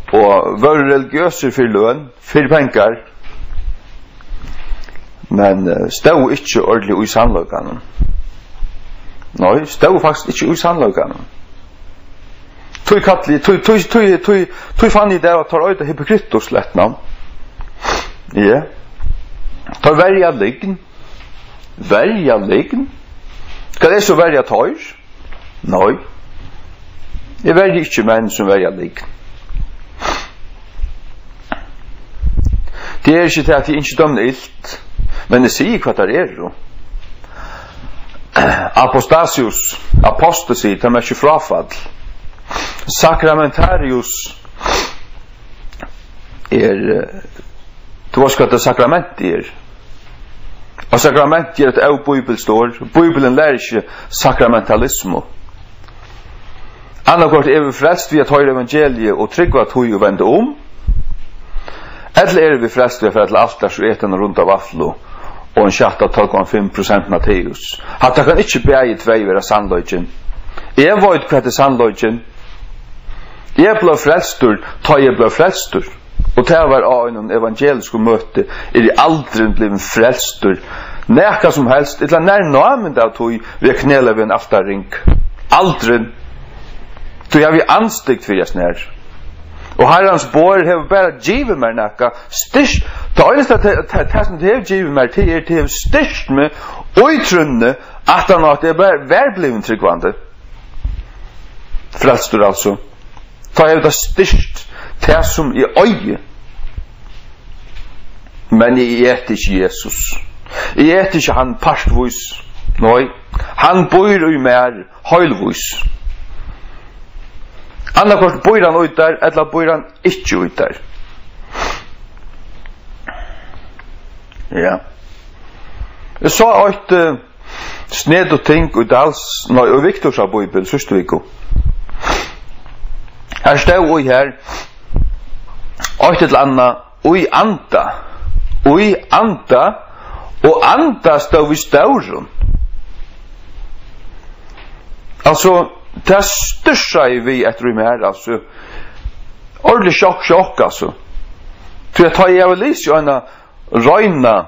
Og var religiøse for løn, for penger. Men stod ikke ordentlig i sannløkene. Nei, stod faktisk ikke i sannløkene. Tog fann i det at tar øyde Hippokritus lett navn. Ja. Tar verja liggen. Verja liggen? Skal det så verja tøyr? Nei. Jeg verjer ikke menn som verja liggen. Det er ikke til at jeg ikke dømmer ilt, men jeg sier hva det er jo. Apostasius, apostasi, det er ikke frafall. Sakramentarius du vet hva det sakrament er. Og sakrament er et av Bibelen står. Bibelen lærer ikke sakramentalismo. Annakort er vi frelst ved at høyre evangeliet og trygg at høy og vende om. Eller er vi frelst ved at alt er så eten rundt av vaflo og en kjatt av 12,5% Matteus. Hatt kan ikke beie tvei være sannløgjen. Jeg vet hva det er sannløgjen. Jeg ble frelstur, ta jeg ble frelstur. Og det var av en evangelisk møte er jeg aldri blitt frelstur. Nekka som helst, et eller annet nærmende av tog vi er knele ved en aftarring. Aldri. Så jeg vil anstikt for jeg snær. Og herrens bor har bare givet meg nekka styrst. Det eneste det som det har givet meg til er til styrst med øytrunne at han at det er bare verbliven tryggvande. Frelstur altså. Ta jeg det styrst det som i øye. Men jeg et ikke Jesus. Jeg et ikke han parstvis. Nei. Han bor i mer høylvis. Annakort bor han ut der, eller bor han ikke ut der. Ja. Jeg så et sned og ting ut alls, og Viktors av Bibel, sørste viko. Her stod og her, og et eller annet, og anda stod vi stauren. Alltså det största vi ett rum här alltså. Ordentlig chock alltså. Så jag tar jag väl ju en röjna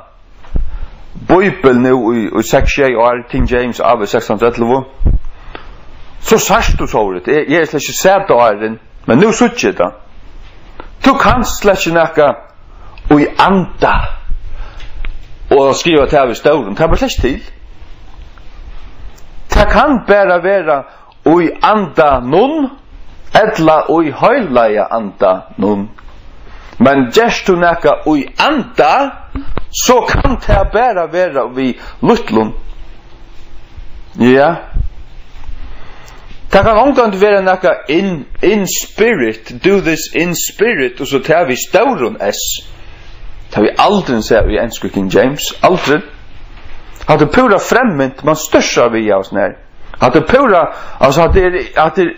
Bibel nu i 6 år King James av 1611. Så särskilt du så det. Jag är släck sett där men nu switchar det. Du kan släcka näka och i anda och skriva till av stolen. Det blir släck till. Det kan bara vara och i anda någon eller och i höjlaja anda någon. Men just du näka och i anda så kan det bara vara vi lutlun. Ja. Det kan omgående vara näka in spirit, do this in spirit, och så tar vi stauron S. Det har vi aldrig sett i engelska King James, aldrig. Att det pura främmigt, man största vi oss när. Att det pura, alltså att det är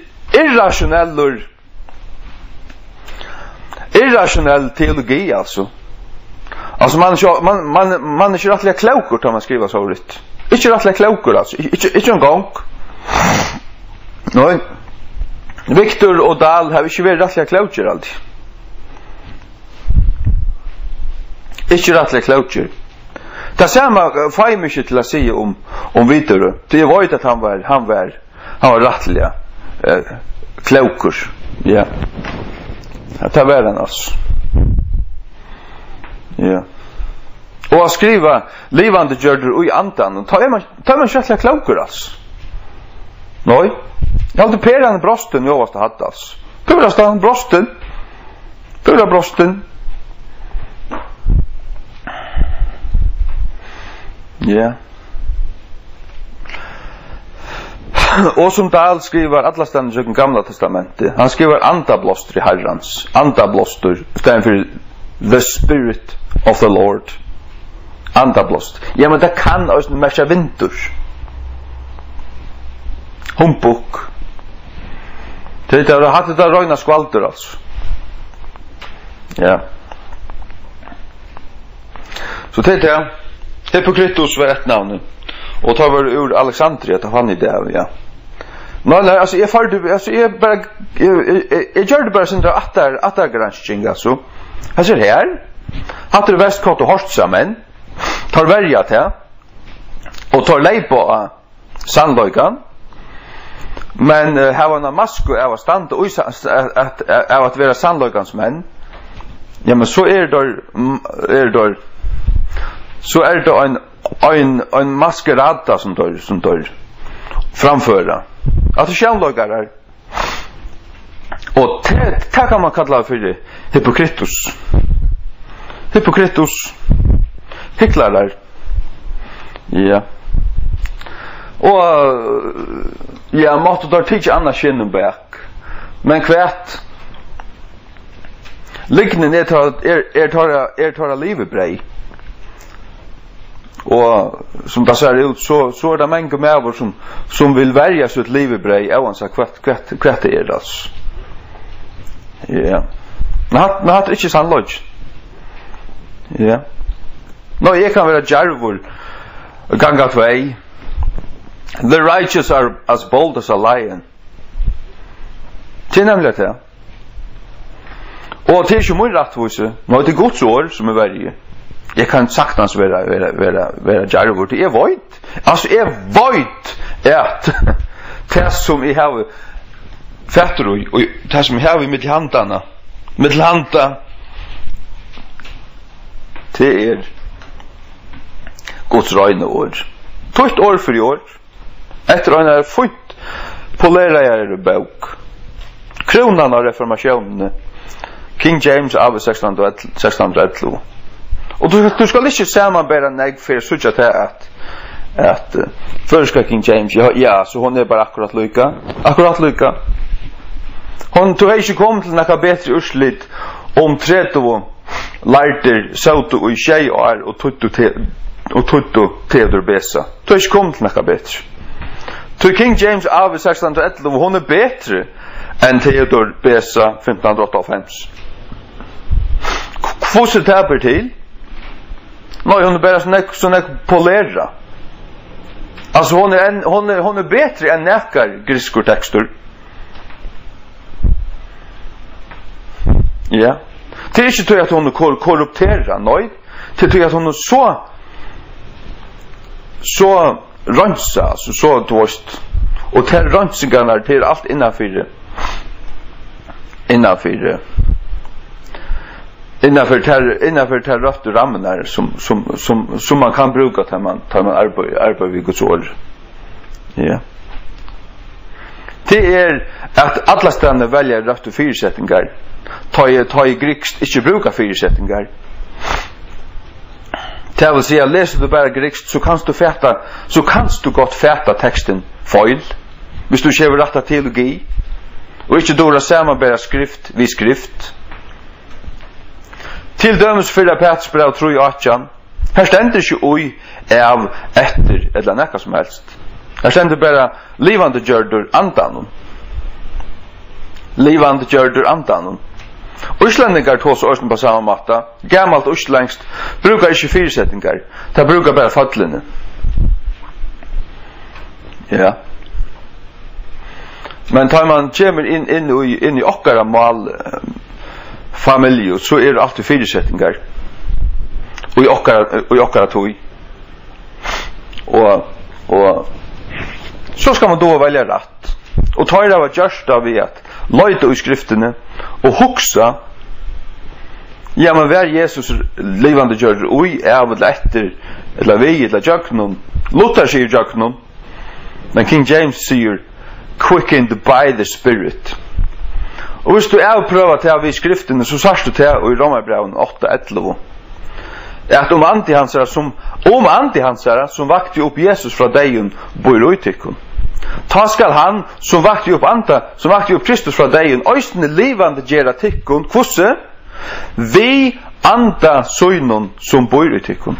irrationell teologi alltså. Alltså man är inte rättliga klokor när man skriver så rätt. Inte rättliga klokor alltså, inte en gång. Nej. Victor och Dahl har inte varit rättliga klokor alltid. Inte rättliga klokor. Det samma får mig till att säga om Victor. Det var ju att han var rättliga klokor. Ja. Det var den alltså. Ja. Och att skriva livande gjorder i andan, tar man rättliga klokor alltså. Nej. Jag hade peran brosten jag måste hade alltså. Purastan brosten. Pura brosten. Ja. Och som Dahl skriver alla ständigt i Gamla testamentet. Han skriver andabloster i Herrans. Andabloster stämmer för the spirit of the Lord. Andablost. Ja, men det kan också märka vinter. Humbuk. Det har haft det röjna skvalter alltså. Ja. Så tänkte jag Hippokritos var ett namn. Och tar var ur Alexandria att han i det, ja. Nej, alltså jag gör det bara sin attargranskning alltså. Här ser här. Hattar västkott och hortsammen. Tar värja till. Och tar lej på sandlöjkan. Men här var en masko av att stanna av att vara sandlöjkans män. Ja, men så är det en maskerada som tar framföra. Alltså självlöjkar här. Och det kan man kalla för Hippokritos. Hippokritos. Hycklare. Ja. Och ja, måste då titta annars känna back. Men kvärt. Liknen tar livebrei. Och som det ser ut så är det många människor som vill välja sitt livebrei oavsett kvart det är alltså. Ja. Men har inte sannolikt. Ja. Nå, jag kan vara djärvor ganga tvei. The righteous are as bold as a lion. Det är nämligen det. Och det är ju min rättvise. Nå, det är Guds år som är varje. Jag kan saktans vara djärvor. Det är vojt. Alltså, är vojt att det som jag har fetter och det som jag har i mittelhandarna. Mittelhanda. Det är Guds röjna år. Tøtt år för år. Efter en är fått polerare bok. Kronan av reformationen. King James av 1611. Och du ska inte sammanbära nägg för sucha till att förska King James, ja, så hon är bara akkurat lika. Akkurat lika. Hon tog inte kom till några bättre urslit om 30 lärter sautu och tjej och tuttu Theodor Besa. Tog inte kom till några bättre. Tog King James av 1611 hon är bättre än Theodor Besa 1585. Kvosset täper till. Nej, hon är bara sån polera. Alltså hon är bättre än näkar griskor texter. Ja. Det är inte så att hon är korrupterad, nej. Det är att hon är så rönsa, så dåst. Och till rönsingarna till allt innanför rätt och rammen som man kan bruka tar man arbetar vid Guds ord. Ja. Det är att alla ständer väljer rätt och fyrsättningar. Ta i grekiskt inte bruka fyrsättningar. Det vill säga, läser du bara grekiskt så kan du gott fäta texten fel. Hvis du kräver rätta teologi och inte dåra samarbeta skrift vid skrift. Till dömes fyra Petrusbrev 3:18. Här ständer inte oj av efter eller näka som helst. Här ständer bara livande gjördur andanon. Livande gjördur andanon. Utlänningar tås årsn på samma matta. Gammalt utländskt brukar inte fyrsättningar. Det brukar bara fattlinne. Ja. Men tar man kommer in i okkara mal familj så är det alltid fyrsättningar. Och i okkara tog. Och så ska man då välja rätt. Och ta det av just av att lojta i skrifterna och huxa. Ja, men vad Jesus levande gör oj är väl efter eller vi eller jaknon. Luther säger jaknon. Men King James säger quickened by the Spirit. Och hvis du prövar till av i skriften så svarst du till i Romarbrevet 8:11. Att om antihansara som vakte upp Jesus från dejen bor utikon. Ta skall han som vakte upp Kristus från dejen östne levande gera tikkon kvosse vi anta söjnon som bor utikon.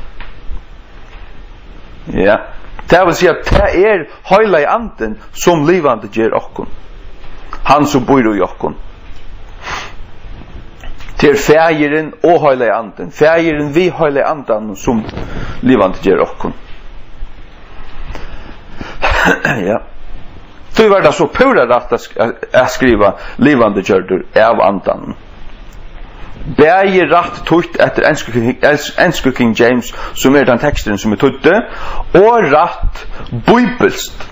Ja. Det vill säga att det är hela i anden som levande ger okkon. Han som bor i okkon. Det är färgeren och hela i anden. Färgeren vi hela i anden som levande ger okkon. Ja. Det var det så pura rätt att skriva levande gjördur av anden. Bäger rätt tutt efter enska King James som är den texten som är tutte och rätt bibelst.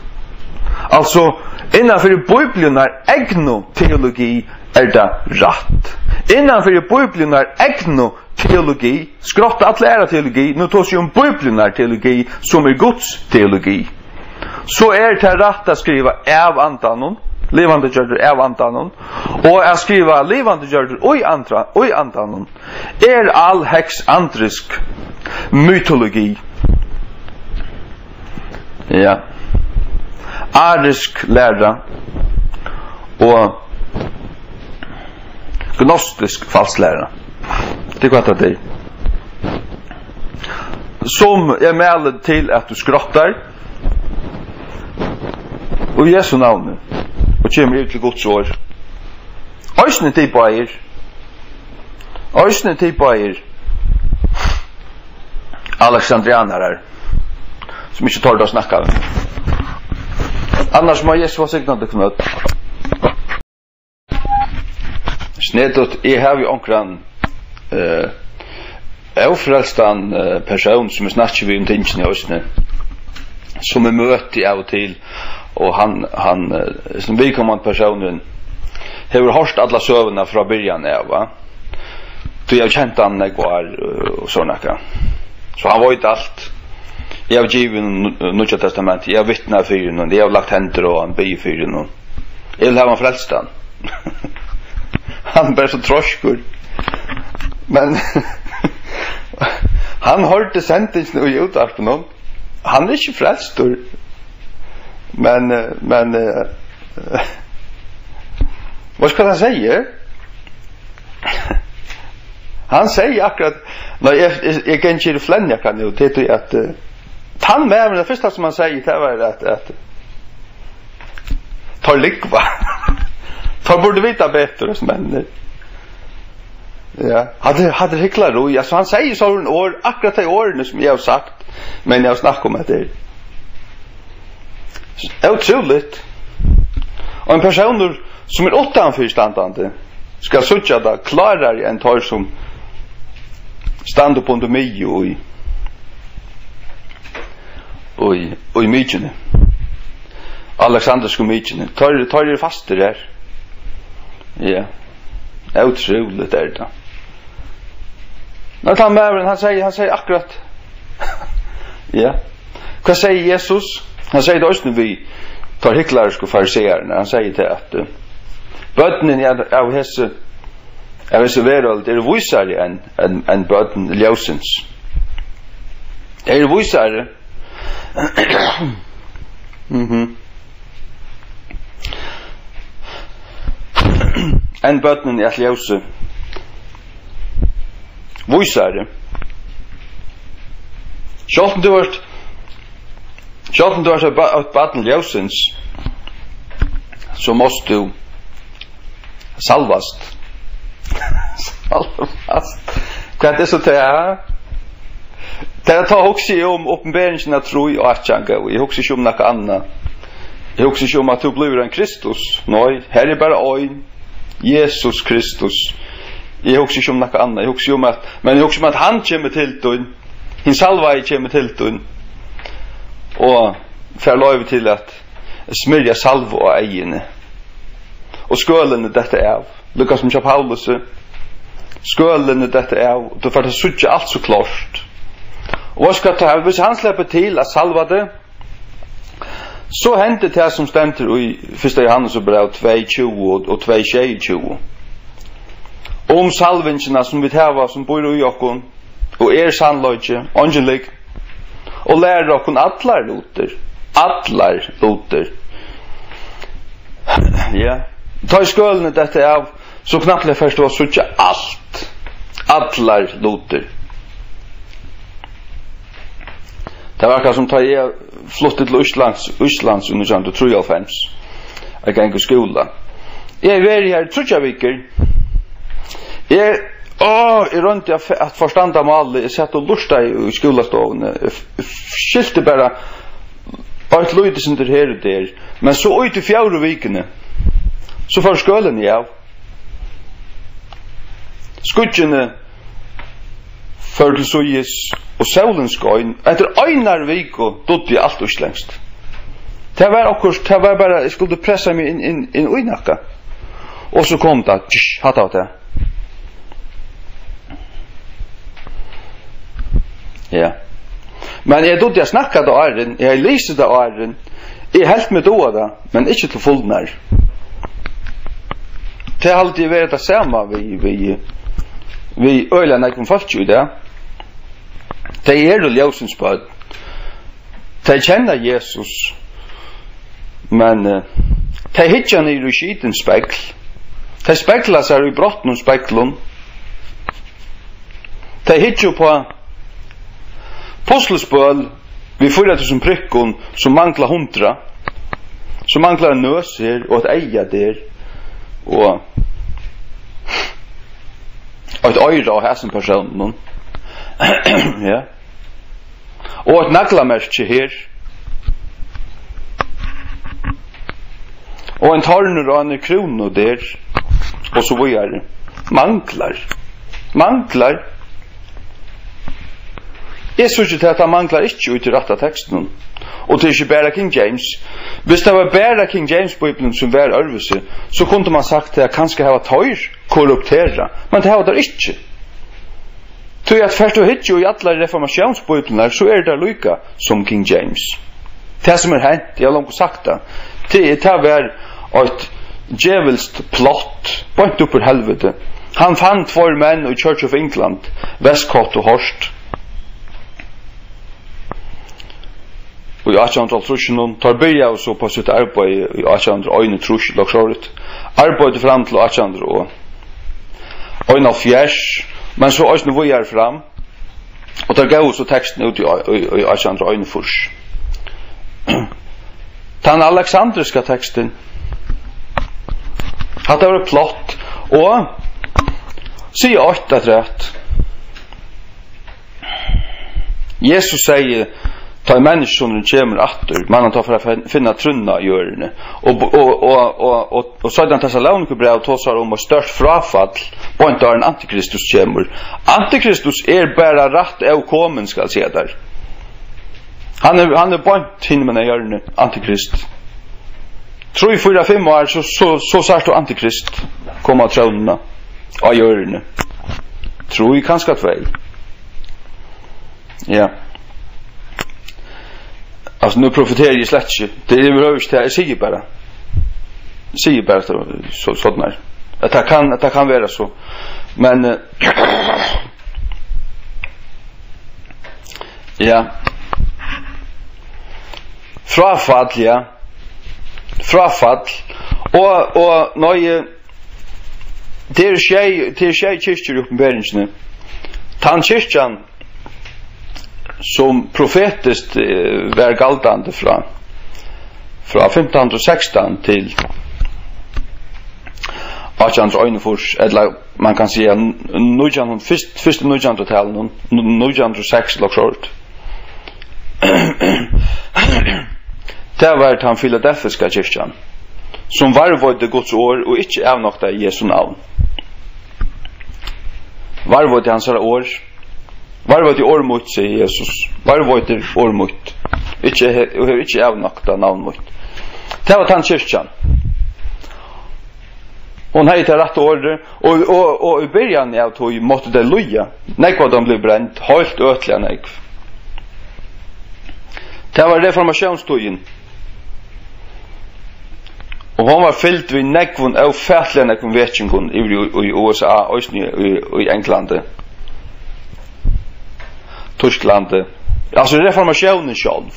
Alltså innanför Bibeln är egno teologi är det rätt. Innanför Bibeln är egno teologi skrotta att lära teologi nu tar sig om Bibeln är teologi som är Guds teologi. Så är det rätt att skriva av antanon levande gjördur av antanon och att skriva levande gjördur oj antanon är all hex antrisk mytologi. Ja. Arisk lära och gnostisk falsklära. Det går att det som är med till att du skrattar och Jesu namn och kommer ut till Guds ord. Ösnen till Bayer Alexandrianare som inte tar det att snacka. Annars må Jesus vara signad för något. Snedot är här vid omkran ofrälstan person som är snart vid tingen i Ösnen som är möte av och till och han som vi kommande personen har hört alla sövarna från början va. Så jag känt han var och såna där. Så han var ju allt. Jag har givet Nya testamentet. Jag vittnar för honom. Jag har lagt händer och han ber för honom. Jag vill ha en frälstan. Han bär så tråskor. Men han hörde sentensen och gjort allt på någon. Han är inte frälstor. Men vad ska han säga? Han säger akkurat när jag kan inte flänja kan ju det att han med det första som han säger det var att ta likva. Ta borde vita bättre men ja, hade hycklar då. Ja, så han säger så en år akkurat i åren som jag har sagt men jag snackar om det. Otroligt. Och en person som utanför standande ska söka det klarare än tar som stand upp under mig och i mycket. Alexander skulle mycket. Tar det fast det där. Ja. Otroligt är det. När han med han säger akkurat. Ja. Vad säger Jesus? Han säger det också när vi tar hyckleriska fariseer när han säger det att bötnen av hesse verald är visare än bötnen ljósins. Är visare. En bötnen är ljóse. Visare. Sjálvt du har ett bötnen ljósins så måste du salvast. Vad är det så där? Det tar också om uppenbarelsen av tro och atjanga. Jag också om något annat. Jag också om att du blir en Kristus. Nej, här är bara en Jesus Kristus. Jag också om något annat. Jag också om att men jag också om att han kommer till dig. Hin salva kommer till dig. Och för lov till att smörja salva och egna. Och skålen detta är. Lukas som Paulus. Skålen detta är. Då får det sucha allt så klart. Och vad ska ta hvis han släpper till att salva det så hände det som stämmer i 1 Johannes brev 2:20 och 2:22 om salvingarna som vi har som bor i okon och sannlöje angelig och lär okon allar loter ja ta skölden detta av så knappt det först var så allar loter. Det var som tar jag flottet till Islands under sånt 3:5. Jag kan gå skola. Jag är här 3 veckor. Jag runt att förstå mål. Jag satt och lusta i skolastoven. Skilte bara att lite som det här där. Men så ut i 4 veckorna. Så för skolan jag. Skutjene för det så ges och solen skån efter einar vecka dotte jag allt urslängst. Det var bara jag skulle pressa mig in i nacka. Och så kom det hatta det. Ja. Men jag dotte jag snackade åren, jag läste det åren. Jag helt med då det, men inte till fullnär. Det har alltid varit det samma vi ölarna kom fast ju där. Det är det ljósins bad. Det känner Jesus. Men det hittar ner i skiten spegel. Det speglar sig i brotten och speglon. Det hittar på puslespöl vi 4000 prickon som manglar 100. Som manglar nöser och ett eja där. Och ett öra av hästen personen. Ja. Och ett naglamärke här. Och en torner och en krona där. Och så vidare. Manglar. Jag synes ikke at han manglar ikke ut i rette teksten. Og det er ikke bare King James. Hvis det var bare King James-bibelen som var ørvelse, så kunne man sagt at kanskje hava tøyr korruptera. Men det hava der ikke. Tøy at først og hitje og i alle reformationsbibelen så er det lykka som King James. Det som hent, jeg har langt sagt det, det var et djevelst plott, bort opp i helvete. Han fann 2 menn i Church of England, Westcott og Horst. Og i 1830 tar byrja og så på sitt arbeid i 1831 loksåret. Arbeidet fram til 1841, men så også nå vi er fram. Og tar gav så teksten ut i 1841. Den alexandriska teksten hadde vært plott og sier 8 rett. Jesus sier ta människan kommer åter, man tar för att finna trunna i örne. Och sådan Thessaloniker brev tosar om och störst frafall på inte en antikristus kommer. Antikristus bara rätt av kommen ska se där. Han är point himmen i örne antikrist. 3-4-5 år så sagt antikrist komma trona av örne. Tror vi kanske att väl. Ja. Alltså nu profeterar jag slett inte. Det är överst här, jag säger bara sådana här. Att det kan vara så. Men ja. Frafall, ja. Frafall. Och nej, det är tjej kyrkor i uppenbarelsen. Tannkyrkan som profetiskt var galtande från 1516 till 1841, eller man kan säga första 1900-talet, 1906 lokalt. Det var den filadelfiska kyrkan som varvade Guds år och inte avnokta i Jesu navn. Varvade hans år. Varvade ormut, säger Jesus. Varvade ormut. Ikke avnokta navn mot. Det var den kyrkan. Hon hade det rätt ordet och i början av tog måtte det loja. När de blev bränt, helt ötliga när. Det var reformationstogen. Och hon var fyllt vid nekvun av fätliga nekvun vetjinkun i USA och i England. Tyskland. Alltså reformationen själv.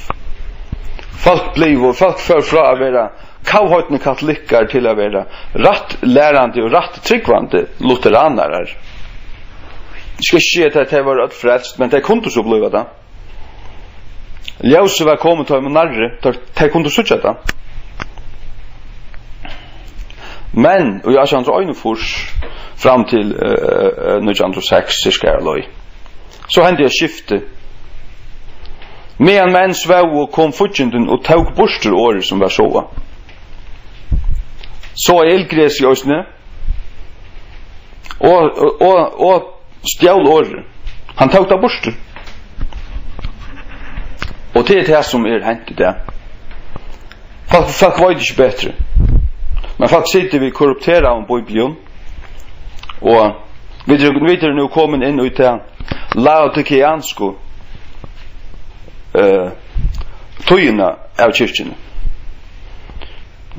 Folk för fra att vara kavhöjtna katoliker till att vara rätt lärande och rätt tryggvande lutheraner. Det ska ske att det var rätt frälst, men det kunde så bli det. Ljus var kommit till en närre, det kunde så det. Men, och jag känner ögonen först fram till 1906 så hände jag skifte. Medan män sväv och kom fortjänten och tog borster året som var så. Så eldgräs i ösne. Och stjäl året. Han tog det borster. Och det är det som hänt det. Folk var inte bättre. Men folk sitter vi korruptera om Bibeln. Och vi är nu kommit in ut till laodikiansko tøyna av kyrkjene.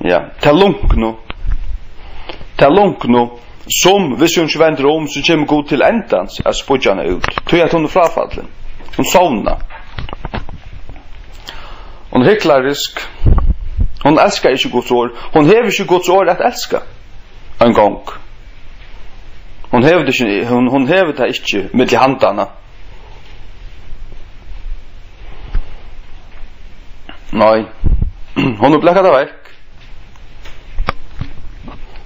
Ja, ta lunkno som hvis hun ikke venter om så kommer god til endans av spudjane ut. Tøy at hun frafallen. Hun sovna. Hun hyklarisk. Hun elskar ikke Guds år. Hun hever ikke Guds år at elska. En gang. Hun hever det ikke mitt i handana. Nei. Hon har blekkat av vekk.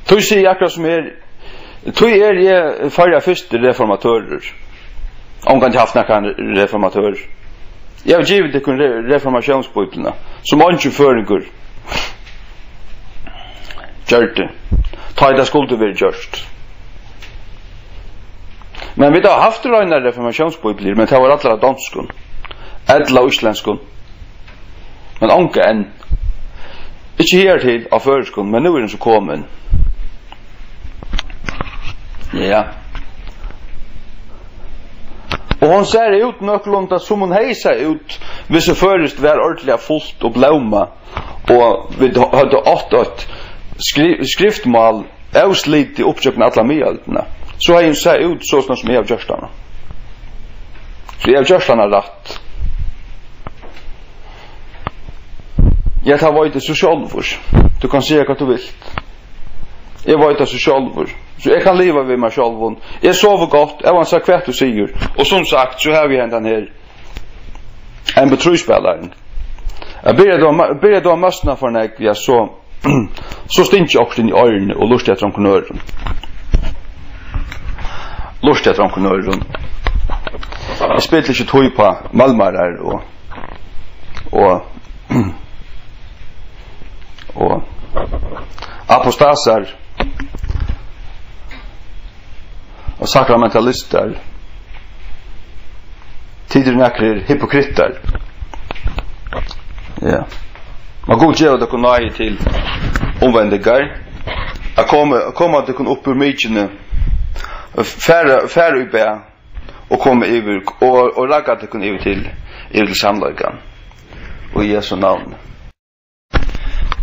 Tøy sier akkurat som tøy jeg farga første reformatører. Om kan ikke haft nekkan reformatører. Jeg har givet dekun reformasjonsbøyblene som ikke føringur gjør det. Ta i det skulle være gjørst. Men vi har haft røyna reformasjonsbøybler, men det var alle danskun, edla og islenskun. Men anke enn. Ikke her til av føreskun, men nu er den så kommen. Ja. Og hon ser ut nøklunda som hon heisa ut hvis det førest var ordentlig fullt og blauma og vi hadde åttat skriftmål avslit i oppsøkene alla mygaldene. Så har hun sett ut sånn som jeg har gjørstana. Så jeg har gjørstana rett. Jeg tar veit det så sjálvur. Du kan säga hva du vil. Jeg veit det så sjálvur. Så jeg kan leva vid meg sjálvun. Jeg sover godt, jeg var sagt hva du sier. Og som sagt, så har vi hentan her en betrusspelaren. Jeg ber då møstna for nek, ja, så stint jeg også inn i øyrene og lust etter omknøren. Lust etter omknøren. Jeg spilte ikke tøy på Malmar her, og og apostasar og sakramentalister tider nakrer hypokritter. Ja. Man god gjør det kunne nøye til omvendigar. Jeg kommer til å kunne opp ur mykene færre ube og komme over og ragga til å kunne over til samlagan og i Jesu navn.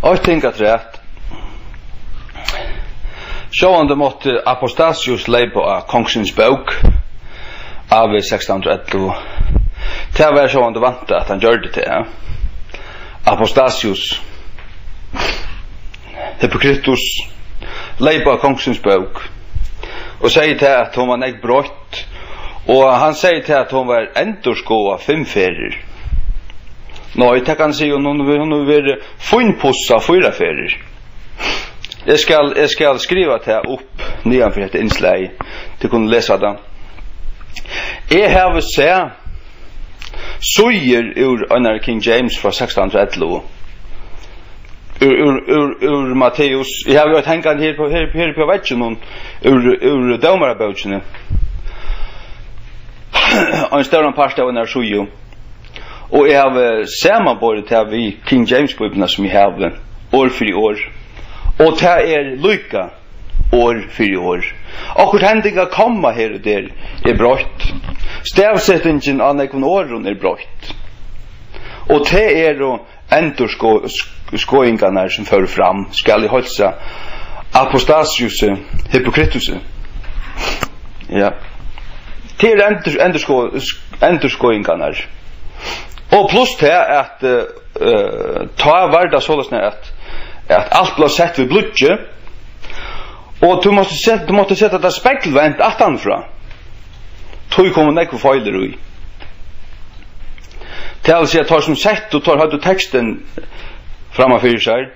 Og jeg tenker at rett sjående måtte Apostasius leipa av Kongsins bok av 1611. Det var sjående vant at han gjør det til. Apostasius Hypokritus leipa av Kongsins bok og sier til at hun var nek brott og han sier til at hun var endurskåa 5 ferir. Nå, jeg kan si hun vil være funnpussa 4 ferir. Jeg skal skriva det opp nyan for dette innslag til å kunne lese det. Jeg har sett suger ur under King James fra 1611 ur Matteus. Jeg har jo tenkt her på veggen ur dømarabøkene og en større part av under suger. Og jeg har samanbordet til vi King James-bøkene som jeg har år for år. Og det lykka år for år. Akkurat hendinga komma her og der brøtt. Stavsettingen av nekon åren brøtt. Og det endurskåingarna som fører fram skal I holsa Apostasius Hypokritus. Ja. Det endurskåingarna. Og pluss til at ta varda sålesne at alt ble sett ved blodje og du måtte sette det spegelvendt attanfra tog kommer nekve feiler ui til å si at tar som sett og tar hadde teksten framme fyrir seg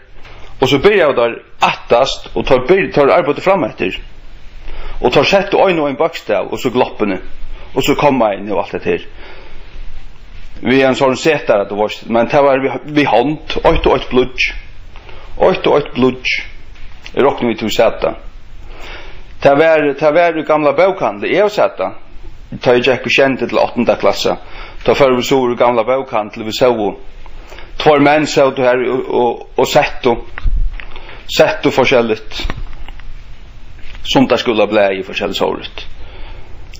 og så byrja der attast og tar arbeidet fram etter og tar sett og øyne og en bakstav og så gloppene og så kommer inn og alt det her vi en sånn setar at det var men det var vi hånd 8 og 8 blodje 8 og 8 blodj råkner vi til å sette. Det var gamla bokhandel. Jeg har sett det. Da jeg gikk kjente til 8. klasse. Da før vi så gamla bokhandel. Vi så 2 menn så du her og sett forskjelligt. Som det skulle bli I forskjellig såret.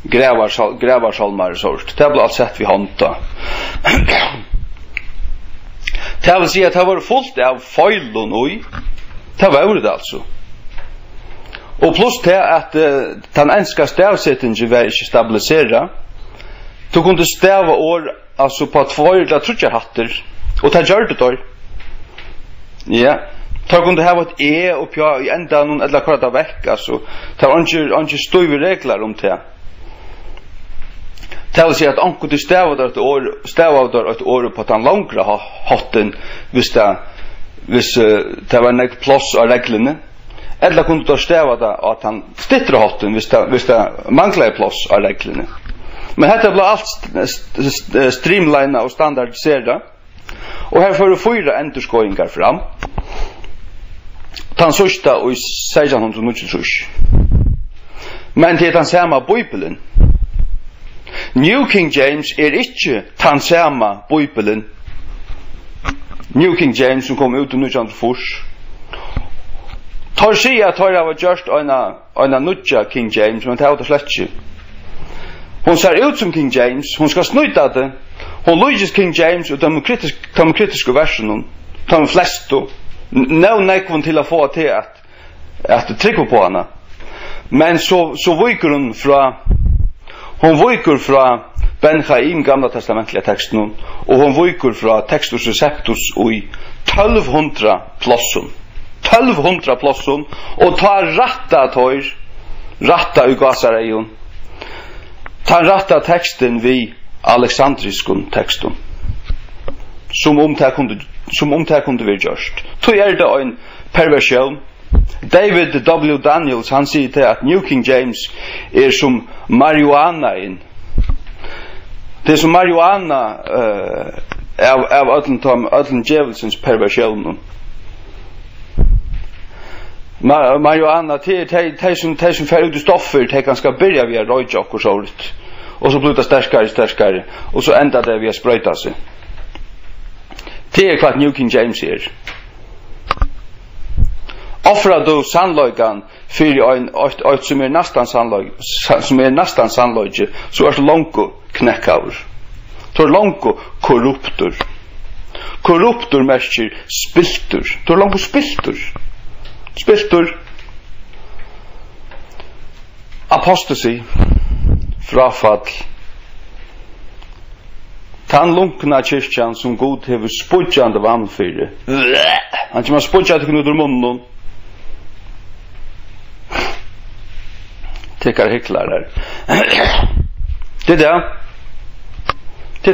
Grevarsalmar såret. Det ble alt sett vi håndta. Det vil si at det var fullt av feilun ui. Det var det altså. Og pluss til at den enska stavsettingen var ikke stabilisera. Du kunne stava år altså på 2 eller 3 hatter. Og det gjør det der. Ja. Det kunne ha et oppi I enda noen eller akkurat av vekk. Altså. Det var ikke støyve regler om det. Det vil si at anker du stavar et år på den langre hatten hvis det var nek plass av reglene eller kunne du stavar det at han stittre hatten hvis det mangler plass av reglene men dette ble alt streamlinet og standardiseret og her får du 4 endurskåingar fram den sørste i 1693 men til den samme Bibelen New King James ikke den samme Bibelen. New King James som kom ut I 1904. Tar sig at det var just en nutja King James, men det var det slett ikke. Hun ser ut som King James, hun skal snuta det. Hun lyser King James og de kritiske versene, de fleste. Nå nekvun til å få til at trykker på henne. Men så viker hun viker fra Ben Chaim gamla testamentliga teksten og hun viker fra Textus Receptus i 1200 plossun. 1200 plossun og tar ratta I Gazareion. Tar ratta teksten vi Alexandriskun teksten. Som om det kunne vi gjørst. Så det en perversion. David W. Daniels han sier til at New King James som marihuana det som marihuana av ödlen djävulsens perversionen. Marijuana, de som fär ut i stoffer, de kan ska börja via röjtjock och sånt. Och så blir det starkare. Och så ändrar det via spröjta sig. Det är klart New King James här. Offrar du sannlöjkan för en som är nästan sannlöjk, så är det långt knäckavur. Det är långt korruptur. Korruptur märker spiltur. Det är långt spiltur. Apostasi. Frafall. Tan lunkna kyrkjan som god hever spudjande vannfyrir. Han som har spudjande knut ur munnen. Tekar hycklar där. Det är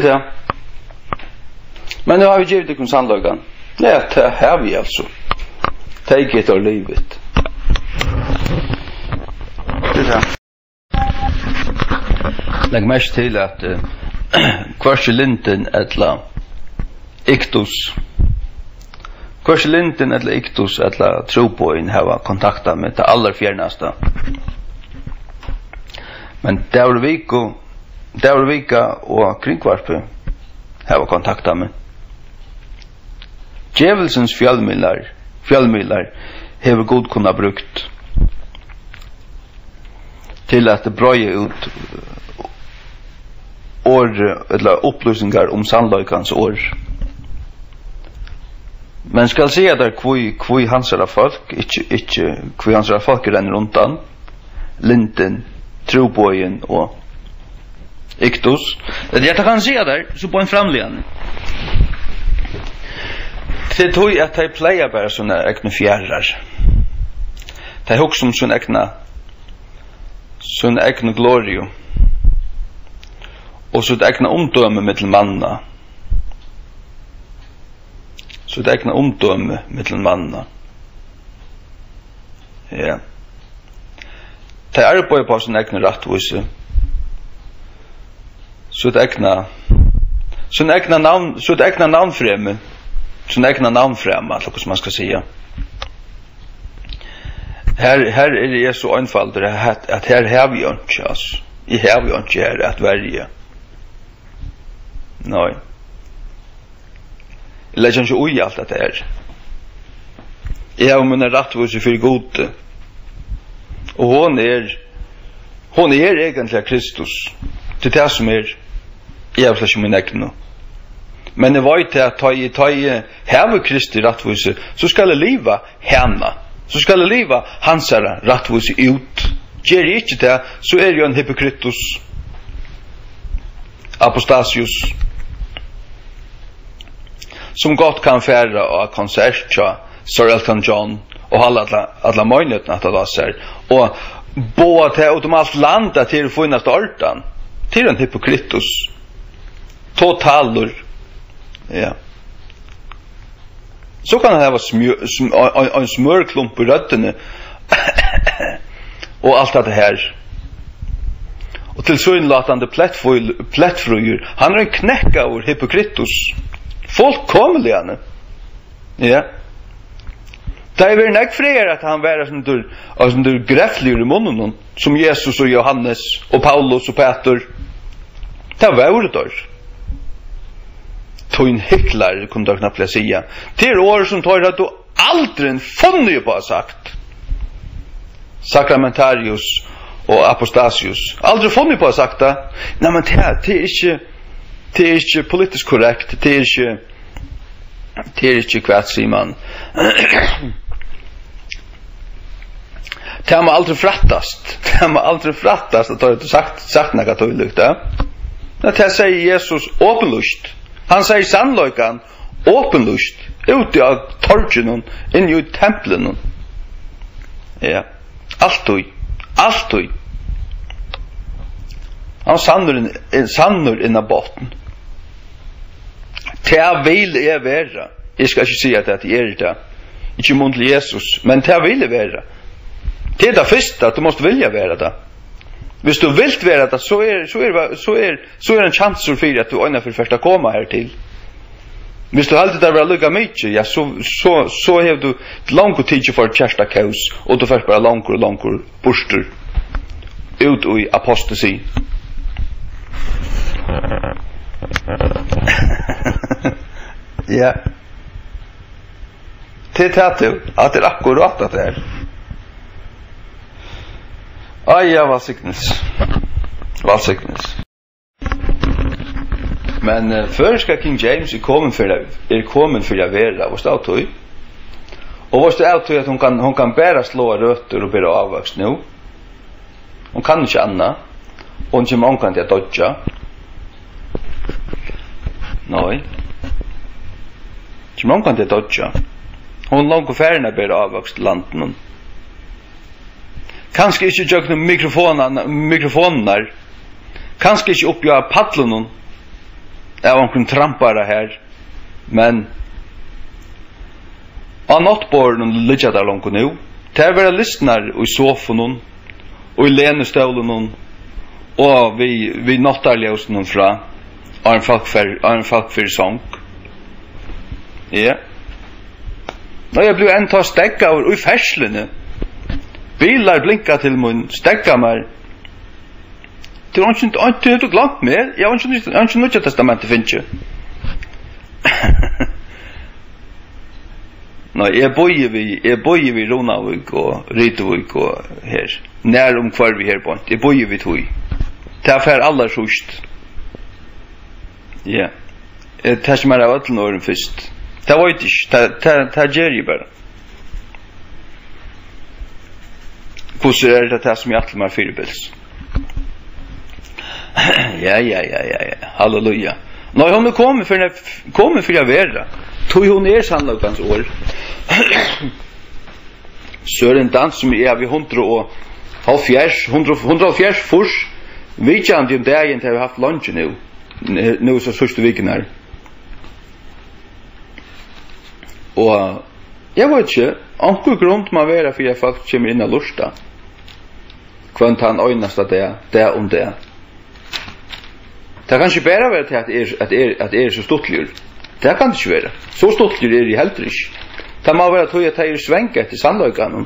det. Men nu har vi givit det sannlögan. Ja, det har vi alltså. Take it or leave it. Det är det. Lägg mest till att kvarselinten etla iktus. Kvarselinten etla iktus etla tro på in hava kontakta med det allra fjärnaste. Men Daurvika och kringkvarpe hava kontakta med. Djävulsens fjällmillar hever god kunna brukt till att bröja ut eller upplysningar om sannlöjkans år. Men skal säga där kvui hansara folk, inte kvui hansara folk renner undan, linten, trobojen och iktus. Det kan säga där, så på en framligan. Det tog att de pleier bara sånne egna fjärrar. De hugsa om sin egna glorio. Og så det egna omdømme mittel manna. Ja. De arbeider på sin egna rattvise. Så det egna navnfremme. Sin egna navnfremme, eller hva man skal säga. Her det så einfalt at her har vi ikke, altså. Jeg har vi ikke her at verje. Nei. Jeg legger ikke ui alt at det er. Jeg har mine rattvise for gode. Og hon er egentlig Kristus. Det det som er. Jeg har ikke min egen. Men jeg vet at ta i heve Kristi rattvise, så skal jeg liva henne. Så skal jeg liva hansara rattvise ut. Gjør jeg ikke det, så er jeg en hypokritus. Apostasius. Som godt kan fære av konsert til Sir Elton John og alla möjligheterna att det ser. Och båda till utom allt landet till finnaste orten. Till en hypokritus. Totalur. Ja. Så kan det vara en smörklump i rötterna. Och allt det här. Och till synlatande plättfröjur. Han är en knäcka ur hypokritus. Folk kommer igen. Ja. Det är väl näckfrier att han var sån där gräfflig i munnen som Jesus och Johannes och Paulus och Peter. Det var det där. Tog hycklar kunde jag knappt säga. Till år som tar att du aldrig funnit på sagt. Sakramentarius och Apostasius. Aldrig funnit på sagt det. Nej men det är inte politiskt korrekt. Det är inte kvart Simon. Det har man aldrig frattast. Att det har sagt något tydligt. Det säger Jesus åpenlust. Han säger sannlöjkan åpenlust. Ute av torgen in i templen. Ja. Alltid. Han sannur inna botten. Det vill jag vara. Jag ska inte säga att det är det. Inte muntlig Jesus. Men det vill jag vara. Det är det första att du måste vilja vara det. Hvis du vill vara det så är en chans för att du ena för första komma här till. Hvis du alltid där var lugga mycket, ja så har du långt tid för kärsta kaos och du först bara långt borster ut i apostasi. Ja. Det att det akkurat att det är. Aj, ja, vad sickness. Men förska King James är kommen för att vara och stå till. Och vad står ut att hon kan bära slå rötter och bära avväxt nu. Hon kan inte anna. Hon kommer omkring till att dodja. Nej. Kommer omkring till att dodja. Hon långt och färgerna bära avväxt landen. Kanske inte jag mikrofonerna. Kanske inte uppgöra paddlen. Jag var omkring trampare här. Men av nattborren ligger där långt nu. Det är våra lyssnar i sofanen och i lenestolen och vi nattarljusen fra en folkfyr sång. Ja. När jag blev en ta stäcka och i färslene. Bilar blinkar till mun, stäcka mig. Det var inte glömt mer. Jag har inte Nya testamentet finns ju. Nej, jag bojer vi Ronavik och Ritavik och här. När kvar vi här på. Jag bojer vi tog. Det är för alla först. Ja. Det som är av alla åren först. Det var inte. Det gör ju bara. Hur är det som jag alltid har fyrbils? Ja. Halleluja. Nå, hon kommer för att vara. Tog hon sannlaugans år. Så är det en dans som är vid 170 fors. Vi kände om dagen till vi haft lunch nu. Nu så första veckan här. Och jag vet inte. Anker grund man vara för att folk kommer in och lusta. Kvant han öjnasta det om det. Det kan inte bara vara till att är så stottlig. Det kan inte vara. Så stottlig är det helt inte. Det må vara att jag svänka till sannlöjkanen.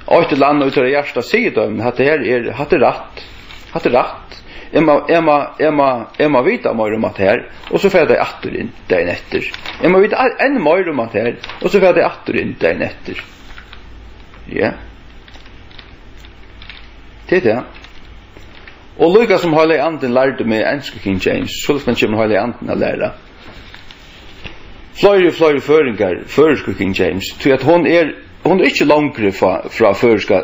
Och ett land ut av det hjärsta sidan att det här är rätt. Emma vita mer om att här och så får det åter in dagen efter. Emma vita ännu mer om att här och så får det åter in dagen efter. Ja. Det. Och Lucas som hela anden lärde med engelska King James, så kan man hela anden att lära. Flöjre föringar förska King James, till att hon är inte långre från förska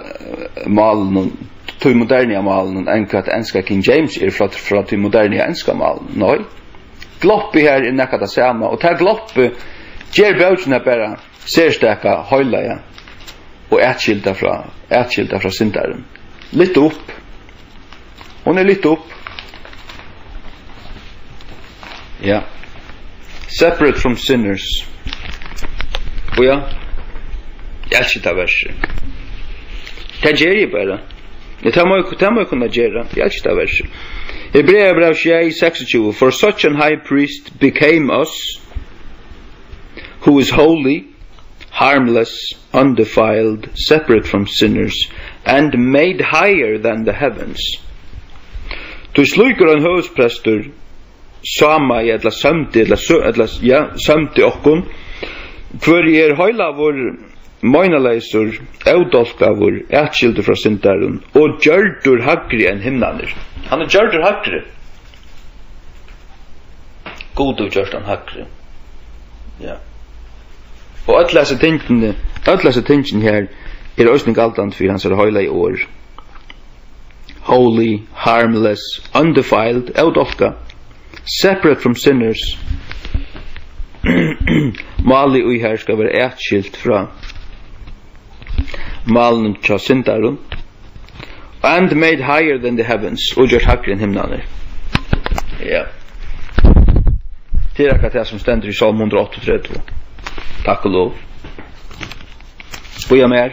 malen till moderna malen än att engelska King James är från till moderna engelska malen. Nej. Gloppe här är näka det samma och det gloppe ger böterna bara särstäka höjla och ätskilda från syndaren. Lite upp. Hon är lite upp. Ja. Separate from sinners. Och ja. Jag ska ta versen. Det gör jag bara. Det må jag kunna göra. Jag ska ta versen. Hebreerbrev 6:26. For such an high priest became us, who is holy, harmless, undefiled, separate from sinners, and made higher than the heavens. Du sluker en högsprestor sama i eller samti okkun hver høyla vår møgnaleisur eudolkavur ætskildur fra syndarun og gjørdur hagri enn himnaner. Han gjørdur hagri. God gjørdur han hagri. Ja. Og öllase tingene her øysning altand fyrir hans høyla i år. Holy, harmless, undefiled, eudolka, separate from sinners. Mali ui her skal være ætskilt fra malen tja syndarun, and made higher than the heavens, og gjørt hagri enn himnaner. Ja. Det er akkurat det som stender i Salm 138. Takk og lov. Boja mer.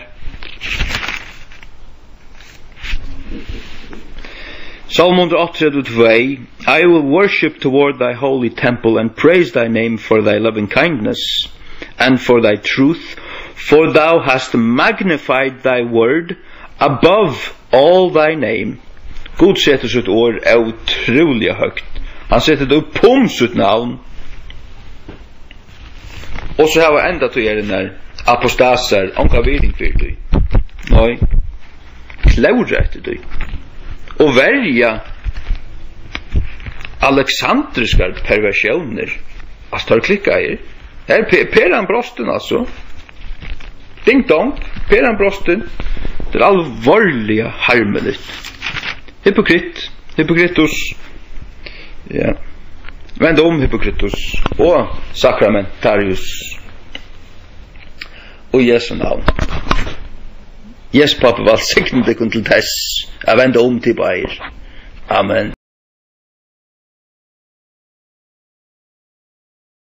Psalm 132, I will worship toward thy holy temple and praise thy name for thy loving kindness and for thy truth, for thou hast magnified thy word above all thy name. God setter sitt år utroligt högt. Han setter det upp på sitt navn. Och så har vi ända till er den här apostaser, anka viring för dig. Nej. Klära efter dig. Och välja alexandriska perversioner. Alltså tar klicka er. Här peran brosten alltså. Ding dong, peran brosten. Det är allvarliga harmeligt. Hypokritus. Ja. Vänd om Hypokritus och Sacramentarius. Och Jesu navn. Yes, pappa, valsignet det kun til tess. Jeg vender om til bair. Amen.